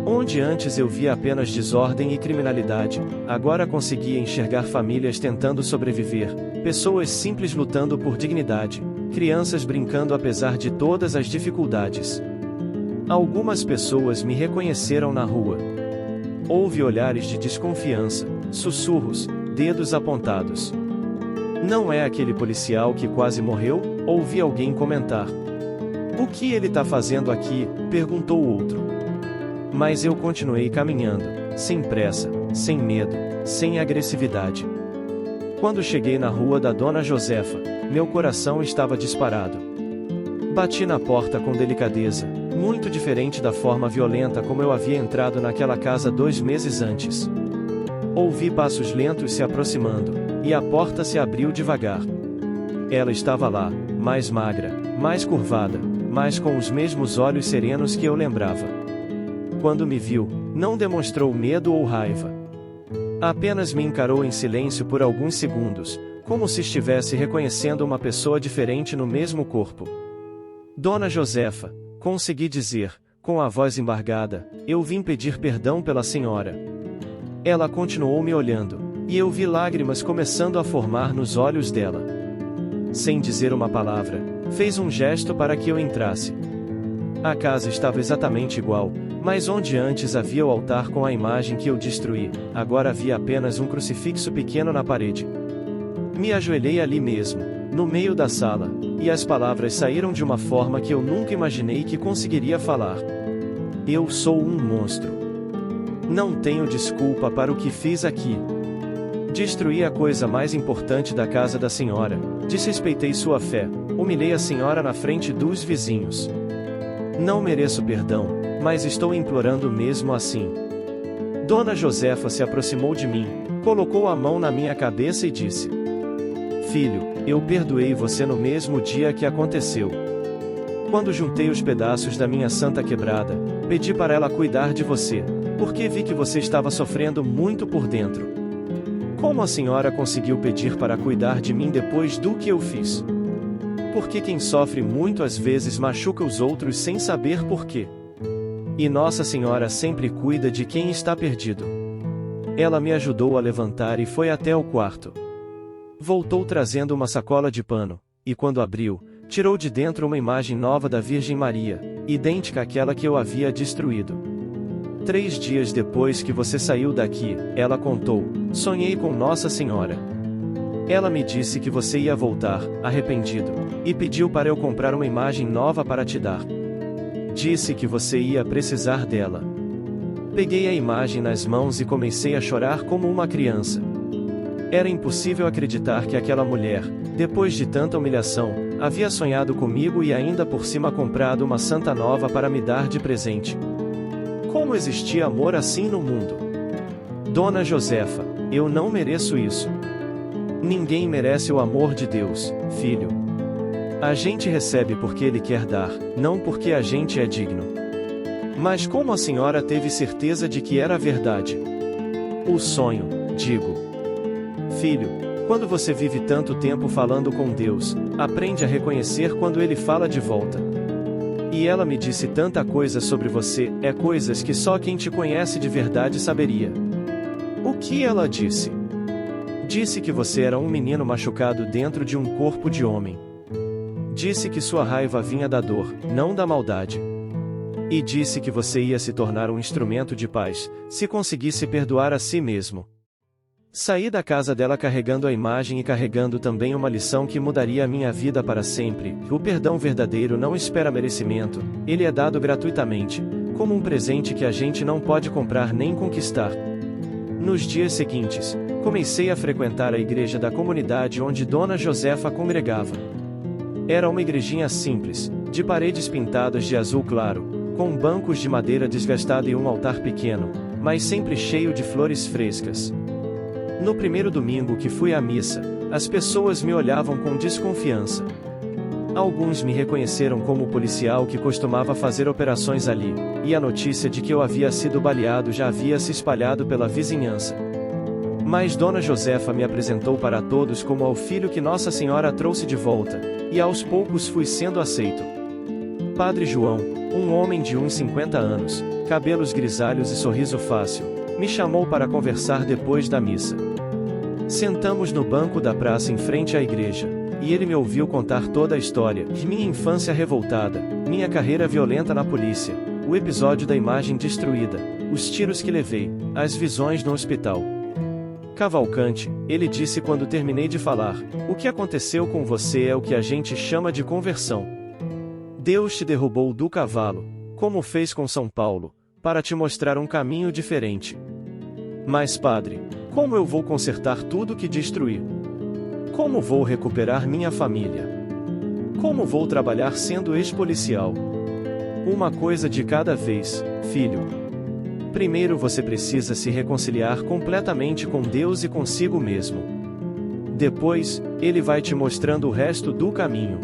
Onde antes eu via apenas desordem e criminalidade, agora conseguia enxergar famílias tentando sobreviver, pessoas simples lutando por dignidade, crianças brincando apesar de todas as dificuldades. Algumas pessoas me reconheceram na rua. Houve olhares de desconfiança, sussurros, dedos apontados. Não é aquele policial que quase morreu? Ouvi alguém comentar. O que ele está fazendo aqui? Perguntou outro. Mas eu continuei caminhando, sem pressa, sem medo, sem agressividade. Quando cheguei na rua da Dona Josefa, meu coração estava disparado. Bati na porta com delicadeza, muito diferente da forma violenta como eu havia entrado naquela casa 2 meses antes. Ouvi passos lentos se aproximando, e a porta se abriu devagar. Ela estava lá, mais magra, mais curvada, mas com os mesmos olhos serenos que eu lembrava. Quando me viu, não demonstrou medo ou raiva. Apenas me encarou em silêncio por alguns segundos, como se estivesse reconhecendo uma pessoa diferente no mesmo corpo. Dona Josefa, consegui dizer, com a voz embargada, eu vim pedir perdão pela senhora. Ela continuou me olhando, e eu vi lágrimas começando a formar nos olhos dela. Sem dizer uma palavra, fez um gesto para que eu entrasse. A casa estava exatamente igual, mas onde antes havia o altar com a imagem que eu destruí, agora havia apenas um crucifixo pequeno na parede. Me ajoelhei ali mesmo, no meio da sala, e as palavras saíram de uma forma que eu nunca imaginei que conseguiria falar. Eu sou um monstro. Não tenho desculpa para o que fiz aqui. Destruí a coisa mais importante da casa da senhora, desrespeitei sua fé, humilhei a senhora na frente dos vizinhos. Não mereço perdão, mas estou implorando mesmo assim. Dona Josefa se aproximou de mim, colocou a mão na minha cabeça e disse: Filho, eu perdoei você no mesmo dia que aconteceu. Quando juntei os pedaços da minha santa quebrada, pedi para ela cuidar de você, porque vi que você estava sofrendo muito por dentro. Como a senhora conseguiu pedir para cuidar de mim depois do que eu fiz? Porque quem sofre muito às vezes machuca os outros sem saber por quê. E Nossa Senhora sempre cuida de quem está perdido. Ela me ajudou a levantar e foi até o quarto. Voltou trazendo uma sacola de pano, e quando abriu, tirou de dentro uma imagem nova da Virgem Maria, idêntica àquela que eu havia destruído. 3 dias depois que você saiu daqui, ela contou, sonhei com Nossa Senhora. Ela me disse que você ia voltar, arrependido, e pediu para eu comprar uma imagem nova para te dar. Disse que você ia precisar dela. Peguei a imagem nas mãos e comecei a chorar como uma criança. Era impossível acreditar que aquela mulher, depois de tanta humilhação, havia sonhado comigo e ainda por cima comprado uma santa nova para me dar de presente. Como existia amor assim no mundo? Dona Josefa, eu não mereço isso. Ninguém merece o amor de Deus, filho. A gente recebe porque Ele quer dar, não porque a gente é digno. Mas como a senhora teve certeza de que era verdade? O sonho, digo. Filho, quando você vive tanto tempo falando com Deus, aprende a reconhecer quando Ele fala de volta. E ela me disse tanta coisa sobre você, coisas que só quem te conhece de verdade saberia. O que ela disse? Disse que você era um menino machucado dentro de um corpo de homem. Disse que sua raiva vinha da dor, não da maldade. E disse que você ia se tornar um instrumento de paz, se conseguisse perdoar a si mesmo. Saí da casa dela carregando a imagem e carregando também uma lição que mudaria a minha vida para sempre. O perdão verdadeiro não espera merecimento, ele é dado gratuitamente, como um presente que a gente não pode comprar nem conquistar. Nos dias seguintes, comecei a frequentar a igreja da comunidade onde Dona Josefa congregava. Era uma igrejinha simples, de paredes pintadas de azul claro, com bancos de madeira desgastada e um altar pequeno, mas sempre cheio de flores frescas. No primeiro domingo que fui à missa, as pessoas me olhavam com desconfiança. Alguns me reconheceram como o policial que costumava fazer operações ali, e a notícia de que eu havia sido baleado já havia se espalhado pela vizinhança. Mas Dona Josefa me apresentou para todos como ao filho que Nossa Senhora trouxe de volta, e aos poucos fui sendo aceito. Padre João, um homem de uns 50 anos, cabelos grisalhos e sorriso fácil, me chamou para conversar depois da missa. Sentamos no banco da praça em frente à igreja, e ele me ouviu contar toda a história, de minha infância revoltada, minha carreira violenta na polícia, o episódio da imagem destruída, os tiros que levei, as visões no hospital. Cavalcante, ele disse quando terminei de falar, o que aconteceu com você é o que a gente chama de conversão. Deus te derrubou do cavalo, como fez com São Paulo, para te mostrar um caminho diferente. Mas padre, como eu vou consertar tudo que destruí? Como vou recuperar minha família? Como vou trabalhar sendo ex-policial? Uma coisa de cada vez, filho. Primeiro você precisa se reconciliar completamente com Deus e consigo mesmo. Depois, Ele vai te mostrando o resto do caminho.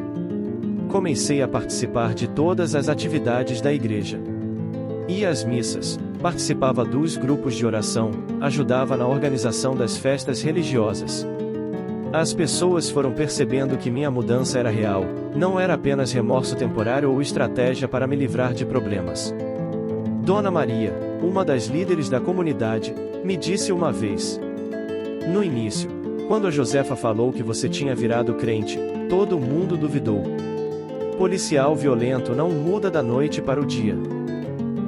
Comecei a participar de todas as atividades da igreja. Ia às missas, participava dos grupos de oração, ajudava na organização das festas religiosas. As pessoas foram percebendo que minha mudança era real, não era apenas remorso temporário ou estratégia para me livrar de problemas. Dona Maria, uma das líderes da comunidade, me disse uma vez. No início, quando a Josefa falou que você tinha virado crente, todo mundo duvidou. Policial violento não muda da noite para o dia.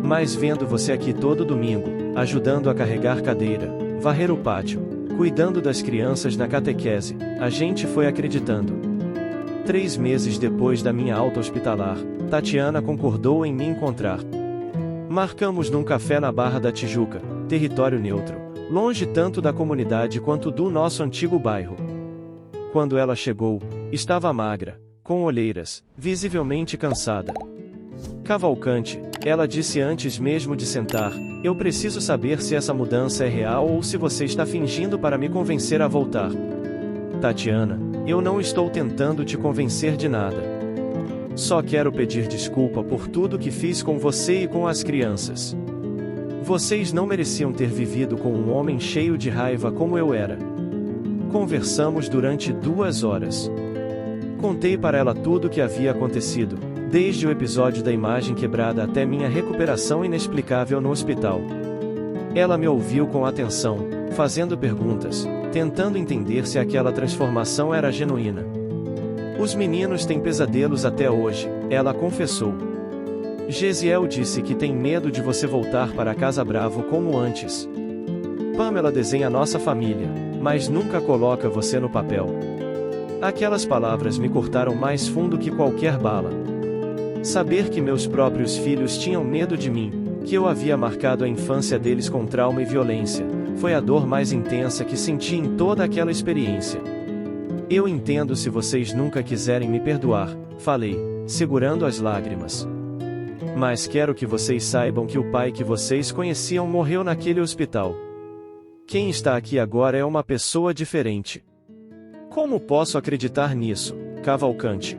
Mas vendo você aqui todo domingo, ajudando a carregar cadeira, varrer o pátio, cuidando das crianças na catequese, a gente foi acreditando. 3 meses depois da minha alta hospitalar, Tatiana concordou em me encontrar. Marcamos num café na Barra da Tijuca, território neutro, longe tanto da comunidade quanto do nosso antigo bairro. Quando ela chegou, estava magra, com olheiras, visivelmente cansada. Cavalcante, ela disse antes mesmo de sentar, eu preciso saber se essa mudança é real ou se você está fingindo para me convencer a voltar. Tatiana, eu não estou tentando te convencer de nada. Só quero pedir desculpa por tudo que fiz com você e com as crianças. Vocês não mereciam ter vivido com um homem cheio de raiva como eu era. Conversamos durante 2 horas. Contei para ela tudo o que havia acontecido, desde o episódio da imagem quebrada até minha recuperação inexplicável no hospital. Ela me ouviu com atenção, fazendo perguntas, tentando entender se aquela transformação era genuína. Os meninos têm pesadelos até hoje, ela confessou. Gesiel disse que tem medo de você voltar para Casa Bravo como antes. Pamela desenha nossa família, mas nunca coloca você no papel. Aquelas palavras me cortaram mais fundo que qualquer bala. Saber que meus próprios filhos tinham medo de mim, que eu havia marcado a infância deles com trauma e violência, foi a dor mais intensa que senti em toda aquela experiência. Eu entendo se vocês nunca quiserem me perdoar, falei, segurando as lágrimas. Mas quero que vocês saibam que o pai que vocês conheciam morreu naquele hospital. Quem está aqui agora é uma pessoa diferente. Como posso acreditar nisso, Cavalcante?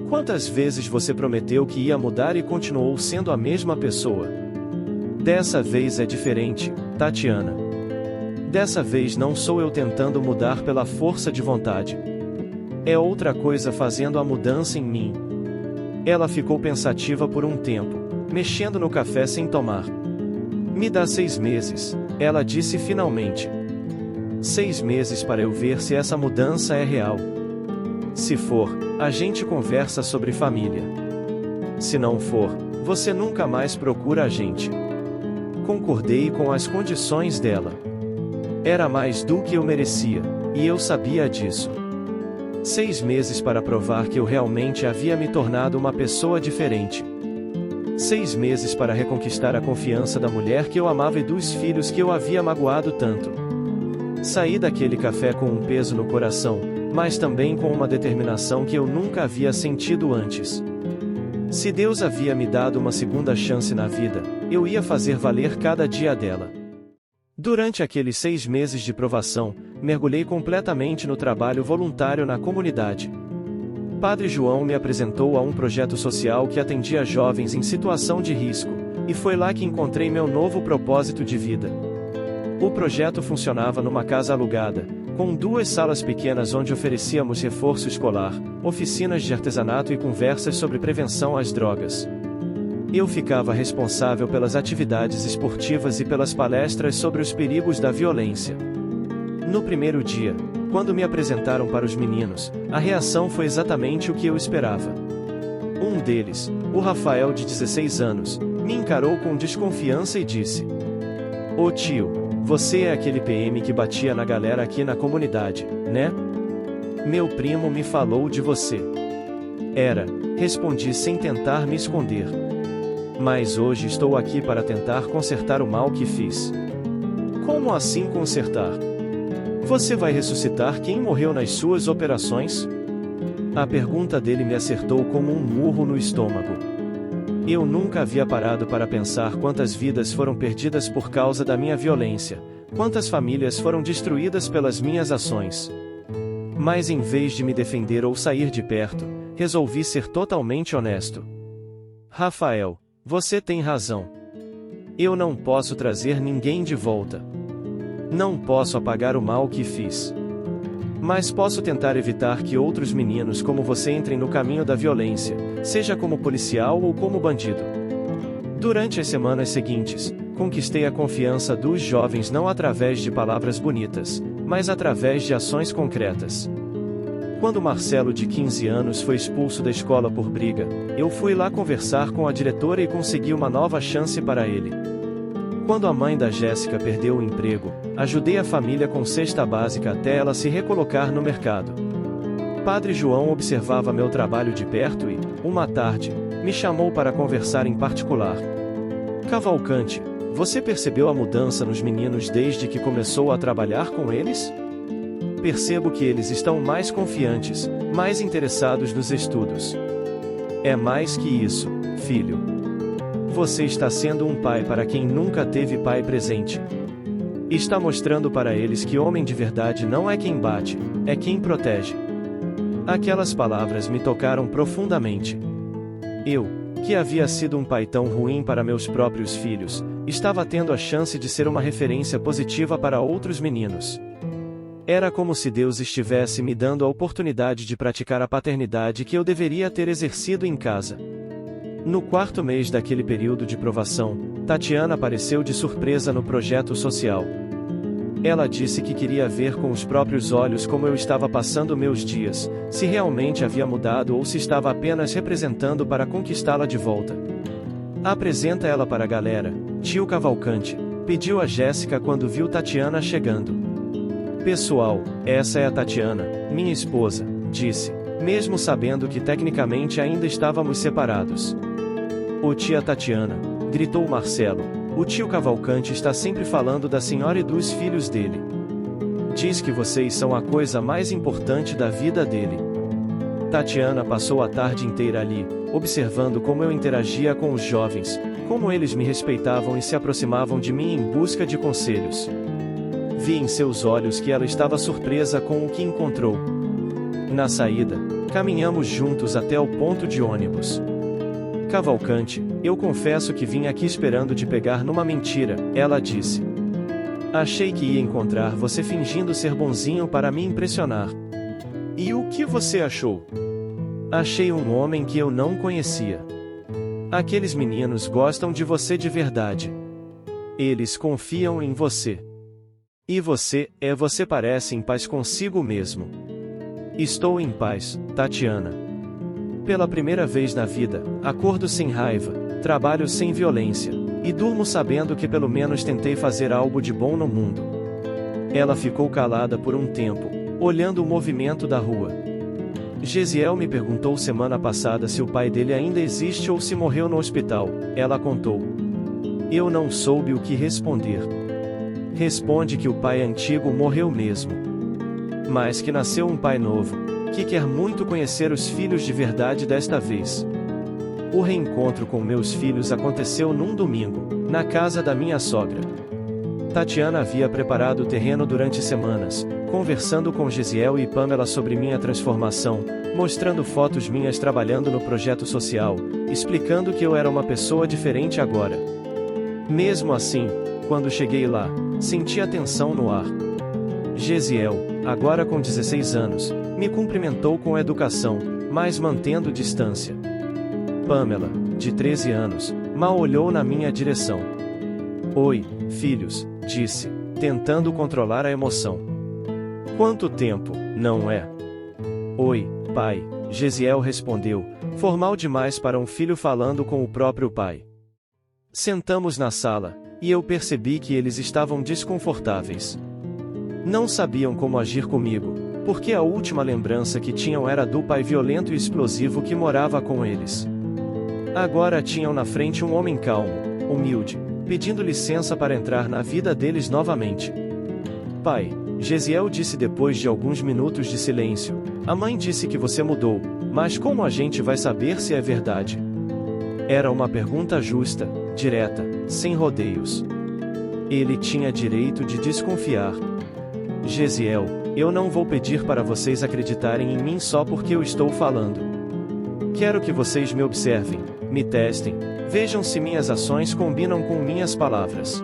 Quantas vezes você prometeu que ia mudar e continuou sendo a mesma pessoa? Dessa vez é diferente, Tatiana. Dessa vez não sou eu tentando mudar pela força de vontade. É outra coisa fazendo a mudança em mim. Ela ficou pensativa por um tempo, mexendo no café sem tomar. Me dá 6 meses, ela disse finalmente. 6 meses para eu ver se essa mudança é real. Se for, a gente conversa sobre família. Se não for, você nunca mais procura a gente. Concordei com as condições dela. Era mais do que eu merecia, e eu sabia disso. 6 meses para provar que eu realmente havia me tornado uma pessoa diferente. 6 meses para reconquistar a confiança da mulher que eu amava e dos filhos que eu havia magoado tanto. Saí daquele café com um peso no coração, mas também com uma determinação que eu nunca havia sentido antes. Se Deus havia me dado uma segunda chance na vida, eu ia fazer valer cada dia dela. Durante aqueles 6 meses de provação, mergulhei completamente no trabalho voluntário na comunidade. Padre João me apresentou a um projeto social que atendia jovens em situação de risco, e foi lá que encontrei meu novo propósito de vida. O projeto funcionava numa casa alugada, com 2 salas pequenas onde oferecíamos reforço escolar, oficinas de artesanato e conversas sobre prevenção às drogas. Eu ficava responsável pelas atividades esportivas e pelas palestras sobre os perigos da violência. No primeiro dia, quando me apresentaram para os meninos, a reação foi exatamente o que eu esperava. Um deles, o Rafael de 16 anos, me encarou com desconfiança e disse: "Ô tio, você é aquele PM que batia na galera aqui na comunidade, né? Meu primo me falou de você." "Era", respondi sem tentar me esconder. "Mas hoje estou aqui para tentar consertar o mal que fiz." "Como assim consertar? Você vai ressuscitar quem morreu nas suas operações?" A pergunta dele me acertou como um murro no estômago. Eu nunca havia parado para pensar quantas vidas foram perdidas por causa da minha violência, quantas famílias foram destruídas pelas minhas ações. Mas em vez de me defender ou sair de perto, resolvi ser totalmente honesto. "Rafael, você tem razão. Eu não posso trazer ninguém de volta. Não posso apagar o mal que fiz. Mas posso tentar evitar que outros meninos como você entrem no caminho da violência, seja como policial ou como bandido." Durante as semanas seguintes, conquistei a confiança dos jovens não através de palavras bonitas, mas através de ações concretas. Quando Marcelo, de 15 anos, foi expulso da escola por briga, eu fui lá conversar com a diretora e consegui uma nova chance para ele. Quando a mãe da Jéssica perdeu o emprego, ajudei a família com cesta básica até ela se recolocar no mercado. Padre João observava meu trabalho de perto e, uma tarde, me chamou para conversar em particular. "Cavalcante, você percebeu a mudança nos meninos desde que começou a trabalhar com eles? Percebo que eles estão mais confiantes, mais interessados nos estudos. É mais que isso, filho. Você está sendo um pai para quem nunca teve pai presente. Está mostrando para eles que homem de verdade não é quem bate, é quem protege." Aquelas palavras me tocaram profundamente. Eu, que havia sido um pai tão ruim para meus próprios filhos, estava tendo a chance de ser uma referência positiva para outros meninos. Era como se Deus estivesse me dando a oportunidade de praticar a paternidade que eu deveria ter exercido em casa. No 4º mês daquele período de provação, Tatiana apareceu de surpresa no projeto social. Ela disse que queria ver com os próprios olhos como eu estava passando meus dias, se realmente havia mudado ou se estava apenas representando para conquistá-la de volta. "Apresenta ela para a galera, tio Cavalcante", pediu a Jéssica quando viu Tatiana chegando. "Pessoal, essa é a Tatiana, minha esposa", disse, mesmo sabendo que tecnicamente ainda estávamos separados. "Ô tia Tatiana", gritou Marcelo, "o tio Cavalcante está sempre falando da senhora e dos filhos dele. Diz que vocês são a coisa mais importante da vida dele." Tatiana passou a tarde inteira ali, observando como eu interagia com os jovens, como eles me respeitavam e se aproximavam de mim em busca de conselhos. Vi em seus olhos que ela estava surpresa com o que encontrou. Na saída, caminhamos juntos até o ponto de ônibus. Cavalcante, eu confesso que vim aqui esperando te pegar numa mentira, ela disse. Achei que ia encontrar você fingindo ser bonzinho para me impressionar. E o que você achou? Achei um homem que eu não conhecia. Aqueles meninos gostam de você de verdade. Eles confiam em você. E você parece em paz consigo mesmo. Estou em paz, Tatiana. Pela primeira vez na vida, acordo sem raiva, trabalho sem violência, e durmo sabendo que pelo menos tentei fazer algo de bom no mundo. Ela ficou calada por um tempo, olhando o movimento da rua. Gesiel me perguntou semana passada se o pai dele ainda existe ou se morreu no hospital, ela contou. Eu não soube o que responder. Responde que o pai antigo morreu mesmo. Mas que nasceu um pai novo, que quer muito conhecer os filhos de verdade desta vez. O reencontro com meus filhos aconteceu num domingo, na casa da minha sogra. Tatiana havia preparado o terreno durante semanas, conversando com Gesiel e Pamela sobre minha transformação, mostrando fotos minhas trabalhando no projeto social, explicando que eu era uma pessoa diferente agora. Mesmo assim, quando cheguei lá, senti a tensão no ar. Gesiel, agora com 16 anos, me cumprimentou com educação, mas mantendo distância. Pamela, de 13 anos, mal olhou na minha direção. Oi, filhos, disse, tentando controlar a emoção. Quanto tempo, não é? Oi, pai, Gesiel respondeu, formal demais para um filho falando com o próprio pai. Sentamos na sala, e eu percebi que eles estavam desconfortáveis. Não sabiam como agir comigo, porque a última lembrança que tinham era do pai violento e explosivo que morava com eles. Agora tinham na frente um homem calmo, humilde, pedindo licença para entrar na vida deles novamente. Pai, Gesiel disse depois de alguns minutos de silêncio, a mãe disse que você mudou, mas como a gente vai saber se é verdade? Era uma pergunta justa, direta, sem rodeios. Ele tinha direito de desconfiar. Gesiel, eu não vou pedir para vocês acreditarem em mim só porque eu estou falando. Quero que vocês me observem, me testem, vejam se minhas ações combinam com minhas palavras.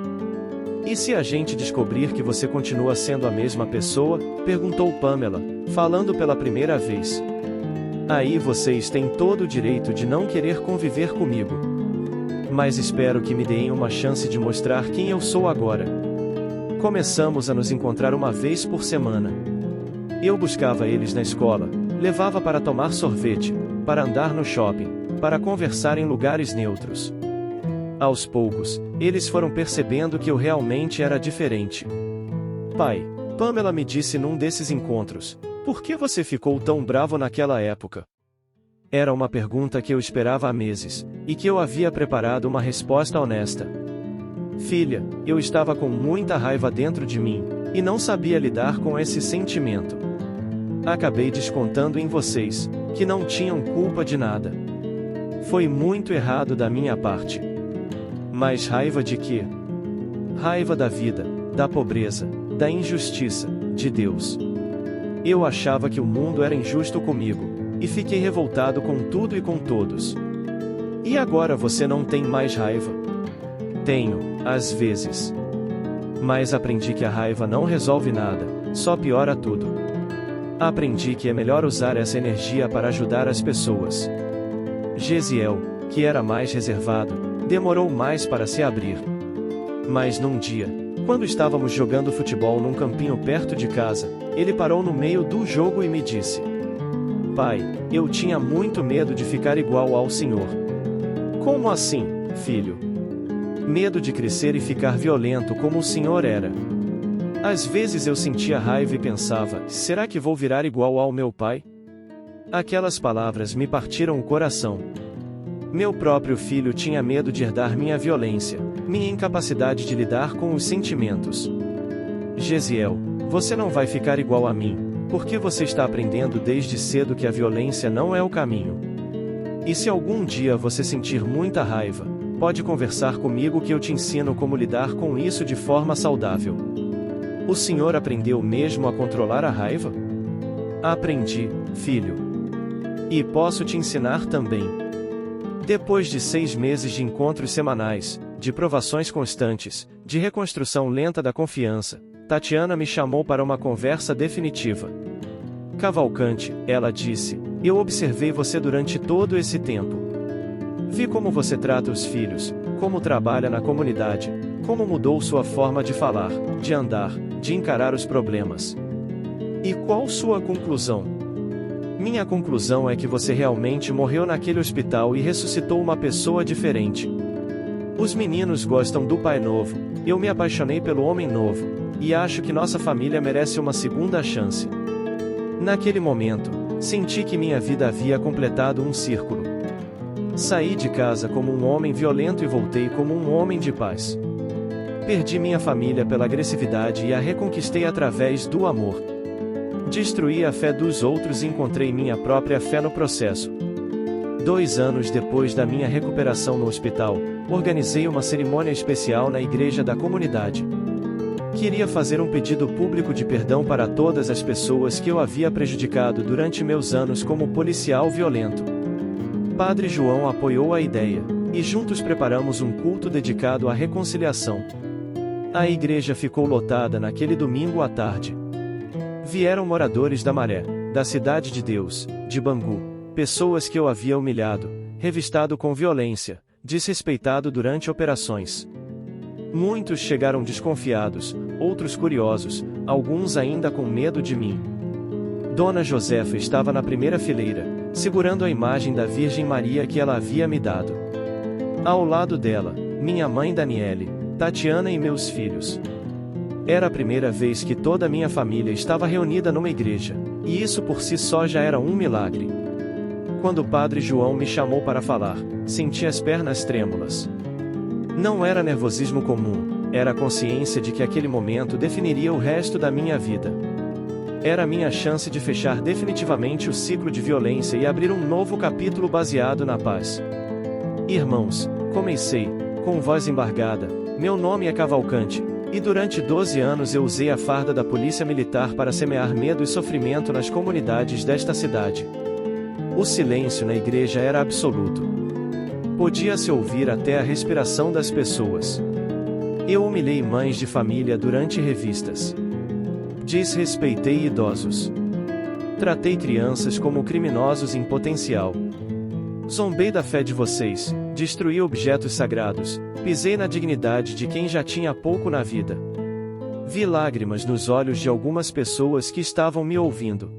E se a gente descobrir que você continua sendo a mesma pessoa? Perguntou Pamela, falando pela primeira vez. Aí vocês têm todo o direito de não querer conviver comigo. Mas espero que me deem uma chance de mostrar quem eu sou agora. Começamos a nos encontrar uma vez por semana. Eu buscava eles na escola, levava para tomar sorvete, para andar no shopping, para conversar em lugares neutros. Aos poucos, eles foram percebendo que eu realmente era diferente. Pai, Pamela me disse num desses encontros, por que você ficou tão bravo naquela época? Era uma pergunta que eu esperava há meses, e que eu havia preparado uma resposta honesta. Filha, eu estava com muita raiva dentro de mim, e não sabia lidar com esse sentimento. Acabei descontando em vocês, que não tinham culpa de nada. Foi muito errado da minha parte. Mas raiva de quê? Raiva da vida, da pobreza, da injustiça, de Deus. Eu achava que o mundo era injusto comigo, e fiquei revoltado com tudo e com todos. E agora você não tem mais raiva? Tenho, às vezes. Mas aprendi que a raiva não resolve nada, só piora tudo. Aprendi que é melhor usar essa energia para ajudar as pessoas. Gesiel, que era mais reservado, demorou mais para se abrir. Mas num dia, quando estávamos jogando futebol num campinho perto de casa, ele parou no meio do jogo e me disse: Pai, eu tinha muito medo de ficar igual ao senhor. Como assim, filho? Medo de crescer e ficar violento como o senhor era. Às vezes eu sentia raiva e pensava, será que vou virar igual ao meu pai? Aquelas palavras me partiram o coração. Meu próprio filho tinha medo de herdar minha violência, minha incapacidade de lidar com os sentimentos. Gesiel, você não vai ficar igual a mim, porque você está aprendendo desde cedo que a violência não é o caminho. E se algum dia você sentir muita raiva, pode conversar comigo que eu te ensino como lidar com isso de forma saudável. O senhor aprendeu mesmo a controlar a raiva? Aprendi, filho. E posso te ensinar também. Depois de 6 meses de encontros semanais, de provações constantes, de reconstrução lenta da confiança, Tatiana me chamou para uma conversa definitiva. Cavalcante, ela disse, eu observei você durante todo esse tempo. Vi como você trata os filhos, como trabalha na comunidade, como mudou sua forma de falar, de andar, de encarar os problemas. E qual sua conclusão? Minha conclusão é que você realmente morreu naquele hospital e ressuscitou uma pessoa diferente. Os meninos gostam do pai novo, eu me apaixonei pelo homem novo, e acho que nossa família merece uma segunda chance. Naquele momento, senti que minha vida havia completado um círculo. Saí de casa como um homem violento e voltei como um homem de paz. Perdi minha família pela agressividade e a reconquistei através do amor. Destruí a fé dos outros e encontrei minha própria fé no processo. 2 anos depois da minha recuperação no hospital, organizei uma cerimônia especial na igreja da comunidade. Queria fazer um pedido público de perdão para todas as pessoas que eu havia prejudicado durante meus anos como policial violento. Padre João apoiou a ideia, e juntos preparamos um culto dedicado à reconciliação. A igreja ficou lotada naquele domingo à tarde. Vieram moradores da Maré, da Cidade de Deus, de Bangu, pessoas que eu havia humilhado, revistado com violência, desrespeitado durante operações. Muitos chegaram desconfiados, outros curiosos, alguns ainda com medo de mim. Dona Josefa estava na primeira fileira, segurando a imagem da Virgem Maria que ela havia me dado. Ao lado dela, minha mãe Daniele, Tatiana e meus filhos. Era a primeira vez que toda a minha família estava reunida numa igreja, e isso por si só já era um milagre. Quando o Padre João me chamou para falar, senti as pernas trêmulas. Não era nervosismo comum, era a consciência de que aquele momento definiria o resto da minha vida. Era a minha chance de fechar definitivamente o ciclo de violência e abrir um novo capítulo baseado na paz. Irmãos, comecei, com voz embargada, meu nome é Cavalcante, e durante 12 anos eu usei a farda da polícia militar para semear medo e sofrimento nas comunidades desta cidade. O silêncio na igreja era absoluto. Podia-se ouvir até a respiração das pessoas. Eu humilhei mães de família durante revistas. Desrespeitei idosos. Tratei crianças como criminosos em potencial. Zombei da fé de vocês, destruí objetos sagrados, pisei na dignidade de quem já tinha pouco na vida. Vi lágrimas nos olhos de algumas pessoas que estavam me ouvindo.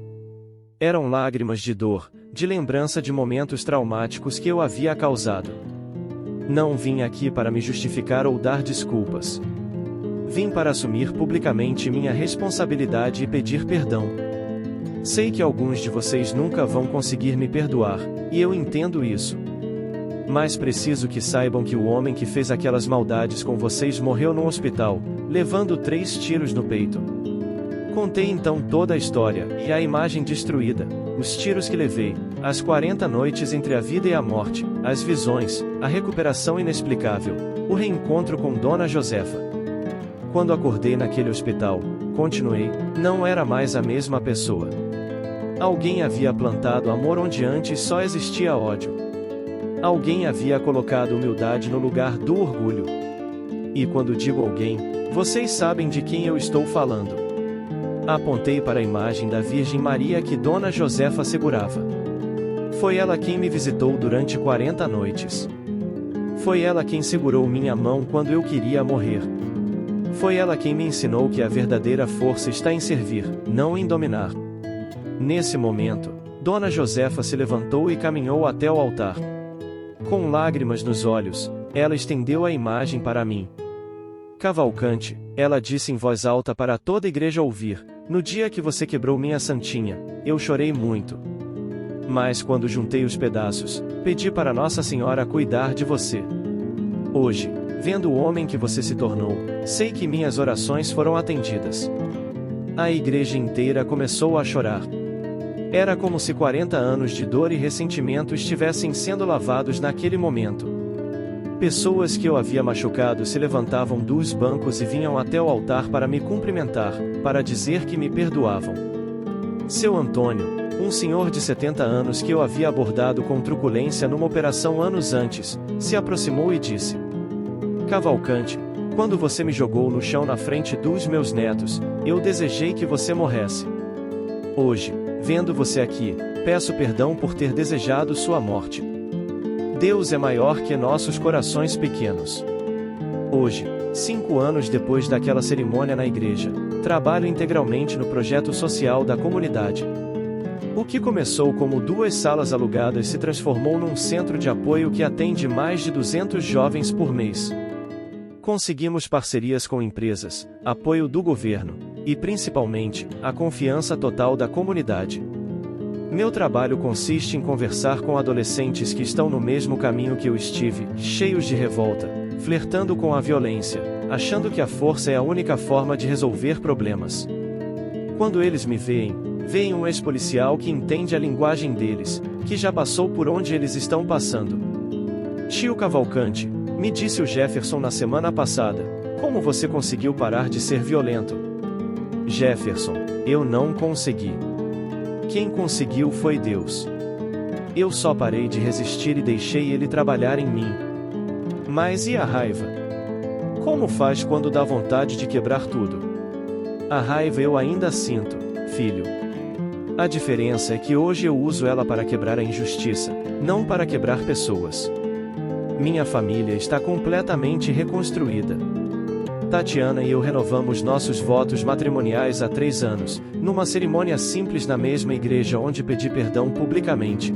Eram lágrimas de dor, de lembrança de momentos traumáticos que eu havia causado. Não vim aqui para me justificar ou dar desculpas. Vim para assumir publicamente minha responsabilidade e pedir perdão. Sei que alguns de vocês nunca vão conseguir me perdoar, e eu entendo isso. Mas preciso que saibam que o homem que fez aquelas maldades com vocês morreu num hospital, levando 3 tiros no peito. Contei então toda a história, e a imagem destruída, os tiros que levei, as 40 noites entre a vida e a morte, as visões, a recuperação inexplicável, o reencontro com Dona Josefa. Quando acordei naquele hospital, continuei, não era mais a mesma pessoa. Alguém havia plantado amor onde antes só existia ódio. Alguém havia colocado humildade no lugar do orgulho. E quando digo alguém, vocês sabem de quem eu estou falando. Apontei para a imagem da Virgem Maria que Dona Josefa segurava. Foi ela quem me visitou durante 40 noites. Foi ela quem segurou minha mão quando eu queria morrer. Foi ela quem me ensinou que a verdadeira força está em servir, não em dominar. Nesse momento, Dona Josefa se levantou e caminhou até o altar. Com lágrimas nos olhos, ela estendeu a imagem para mim. Cavalcante, ela disse em voz alta para toda a igreja ouvir, no dia que você quebrou minha santinha, eu chorei muito. Mas quando juntei os pedaços, pedi para Nossa Senhora cuidar de você. Hoje, vendo o homem que você se tornou, sei que minhas orações foram atendidas. A igreja inteira começou a chorar. Era como se 40 anos de dor e ressentimento estivessem sendo lavados naquele momento. Pessoas que eu havia machucado se levantavam dos bancos e vinham até o altar para me cumprimentar, para dizer que me perdoavam. Seu Antônio, um senhor de 70 anos que eu havia abordado com truculência numa operação anos antes, se aproximou e disse: Cavalcante, quando você me jogou no chão na frente dos meus netos, eu desejei que você morresse. Hoje, vendo você aqui, peço perdão por ter desejado sua morte. Deus é maior que nossos corações pequenos. Hoje, 5 anos depois daquela cerimônia na igreja, trabalho integralmente no projeto social da comunidade. O que começou como 2 salas alugadas se transformou num centro de apoio que atende mais de 200 jovens por mês. Conseguimos parcerias com empresas, apoio do governo, e principalmente, a confiança total da comunidade. Meu trabalho consiste em conversar com adolescentes que estão no mesmo caminho que eu estive, cheios de revolta, flertando com a violência, achando que a força é a única forma de resolver problemas. Quando eles me veem um ex-policial que entende a linguagem deles, que já passou por onde eles estão passando. Tio Cavalcante, me disse o Jefferson na semana passada, como você conseguiu parar de ser violento? Jefferson, eu não consegui. Quem conseguiu foi Deus. Eu só parei de resistir e deixei Ele trabalhar em mim. Mas e a raiva? Como faz quando dá vontade de quebrar tudo? A raiva eu ainda sinto, filho. A diferença é que hoje eu uso ela para quebrar a injustiça, não para quebrar pessoas. Minha família está completamente reconstruída. Tatiana e eu renovamos nossos votos matrimoniais há 3 anos, numa cerimônia simples na mesma igreja onde pedi perdão publicamente.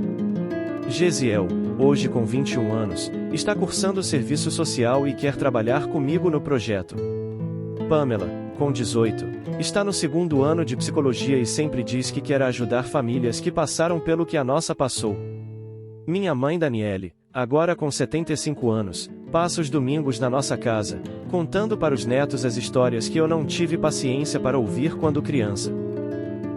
Gesiel, hoje com 21 anos, está cursando serviço social e quer trabalhar comigo no projeto. Pamela, com 18, está no 2º ano de psicologia e sempre diz que quer ajudar famílias que passaram pelo que a nossa passou. Minha mãe Daniele, agora com 75 anos, passa os domingos na nossa casa, contando para os netos as histórias que eu não tive paciência para ouvir quando criança.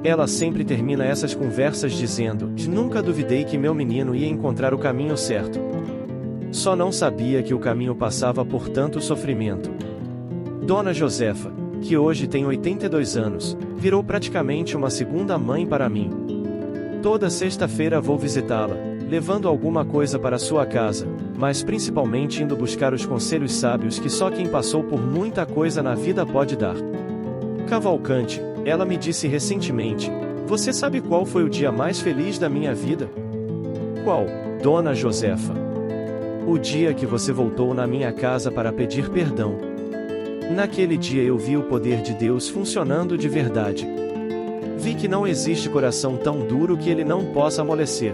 Ela sempre termina essas conversas dizendo: nunca duvidei que meu menino ia encontrar o caminho certo. Só não sabia que o caminho passava por tanto sofrimento. Dona Josefa, que hoje tem 82 anos, virou praticamente uma segunda mãe para mim. Toda sexta-feira vou visitá-la, levando alguma coisa para sua casa, mas principalmente indo buscar os conselhos sábios que só quem passou por muita coisa na vida pode dar. Cavalcante, ela me disse recentemente: você sabe qual foi o dia mais feliz da minha vida? Qual, Dona Josefa? O dia que você voltou na minha casa para pedir perdão. Naquele dia eu vi o poder de Deus funcionando de verdade. Vi que não existe coração tão duro que ele não possa amolecer.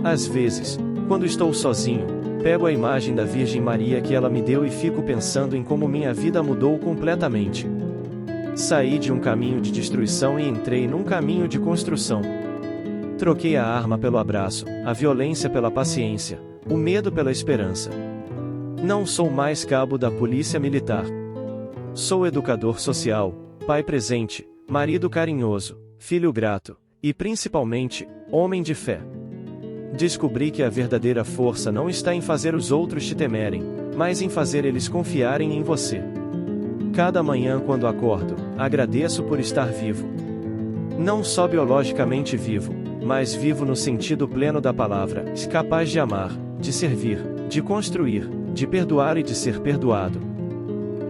Às vezes, quando estou sozinho, pego a imagem da Virgem Maria que ela me deu e fico pensando em como minha vida mudou completamente. Saí de um caminho de destruição e entrei num caminho de construção. Troquei a arma pelo abraço, a violência pela paciência, o medo pela esperança. Não sou mais cabo da polícia militar. Sou educador social, pai presente, marido carinhoso, filho grato, e principalmente, homem de fé. Descobri que a verdadeira força não está em fazer os outros te temerem, mas em fazer eles confiarem em você. Cada manhã quando acordo, agradeço por estar vivo. Não só biologicamente vivo, mas vivo no sentido pleno da palavra, capaz de amar, de servir, de construir, de perdoar e de ser perdoado.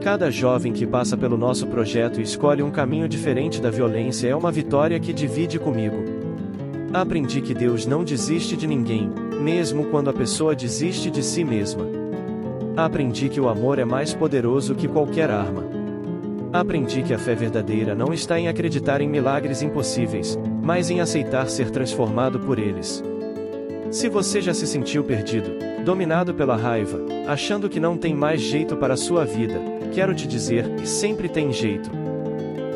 Cada jovem que passa pelo nosso projeto e escolhe um caminho diferente da violência é uma vitória que divide comigo. Aprendi que Deus não desiste de ninguém, mesmo quando a pessoa desiste de si mesma. Aprendi que o amor é mais poderoso que qualquer arma. Aprendi que a fé verdadeira não está em acreditar em milagres impossíveis, mas em aceitar ser transformado por eles. Se você já se sentiu perdido, dominado pela raiva, achando que não tem mais jeito para a sua vida, quero te dizer que sempre tem jeito.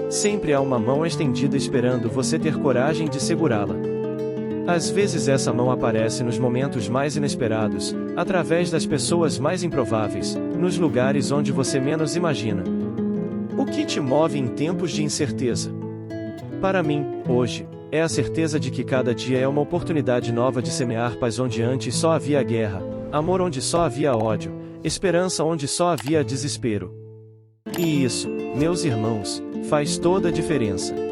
Sempre há uma mão estendida esperando você ter coragem de segurá-la. Às vezes essa mão aparece nos momentos mais inesperados, através das pessoas mais improváveis, nos lugares onde você menos imagina. O que te move em tempos de incerteza? Para mim, hoje, é a certeza de que cada dia é uma oportunidade nova de semear paz onde antes só havia guerra, amor onde só havia ódio, esperança onde só havia desespero. E isso, meus irmãos, faz toda a diferença.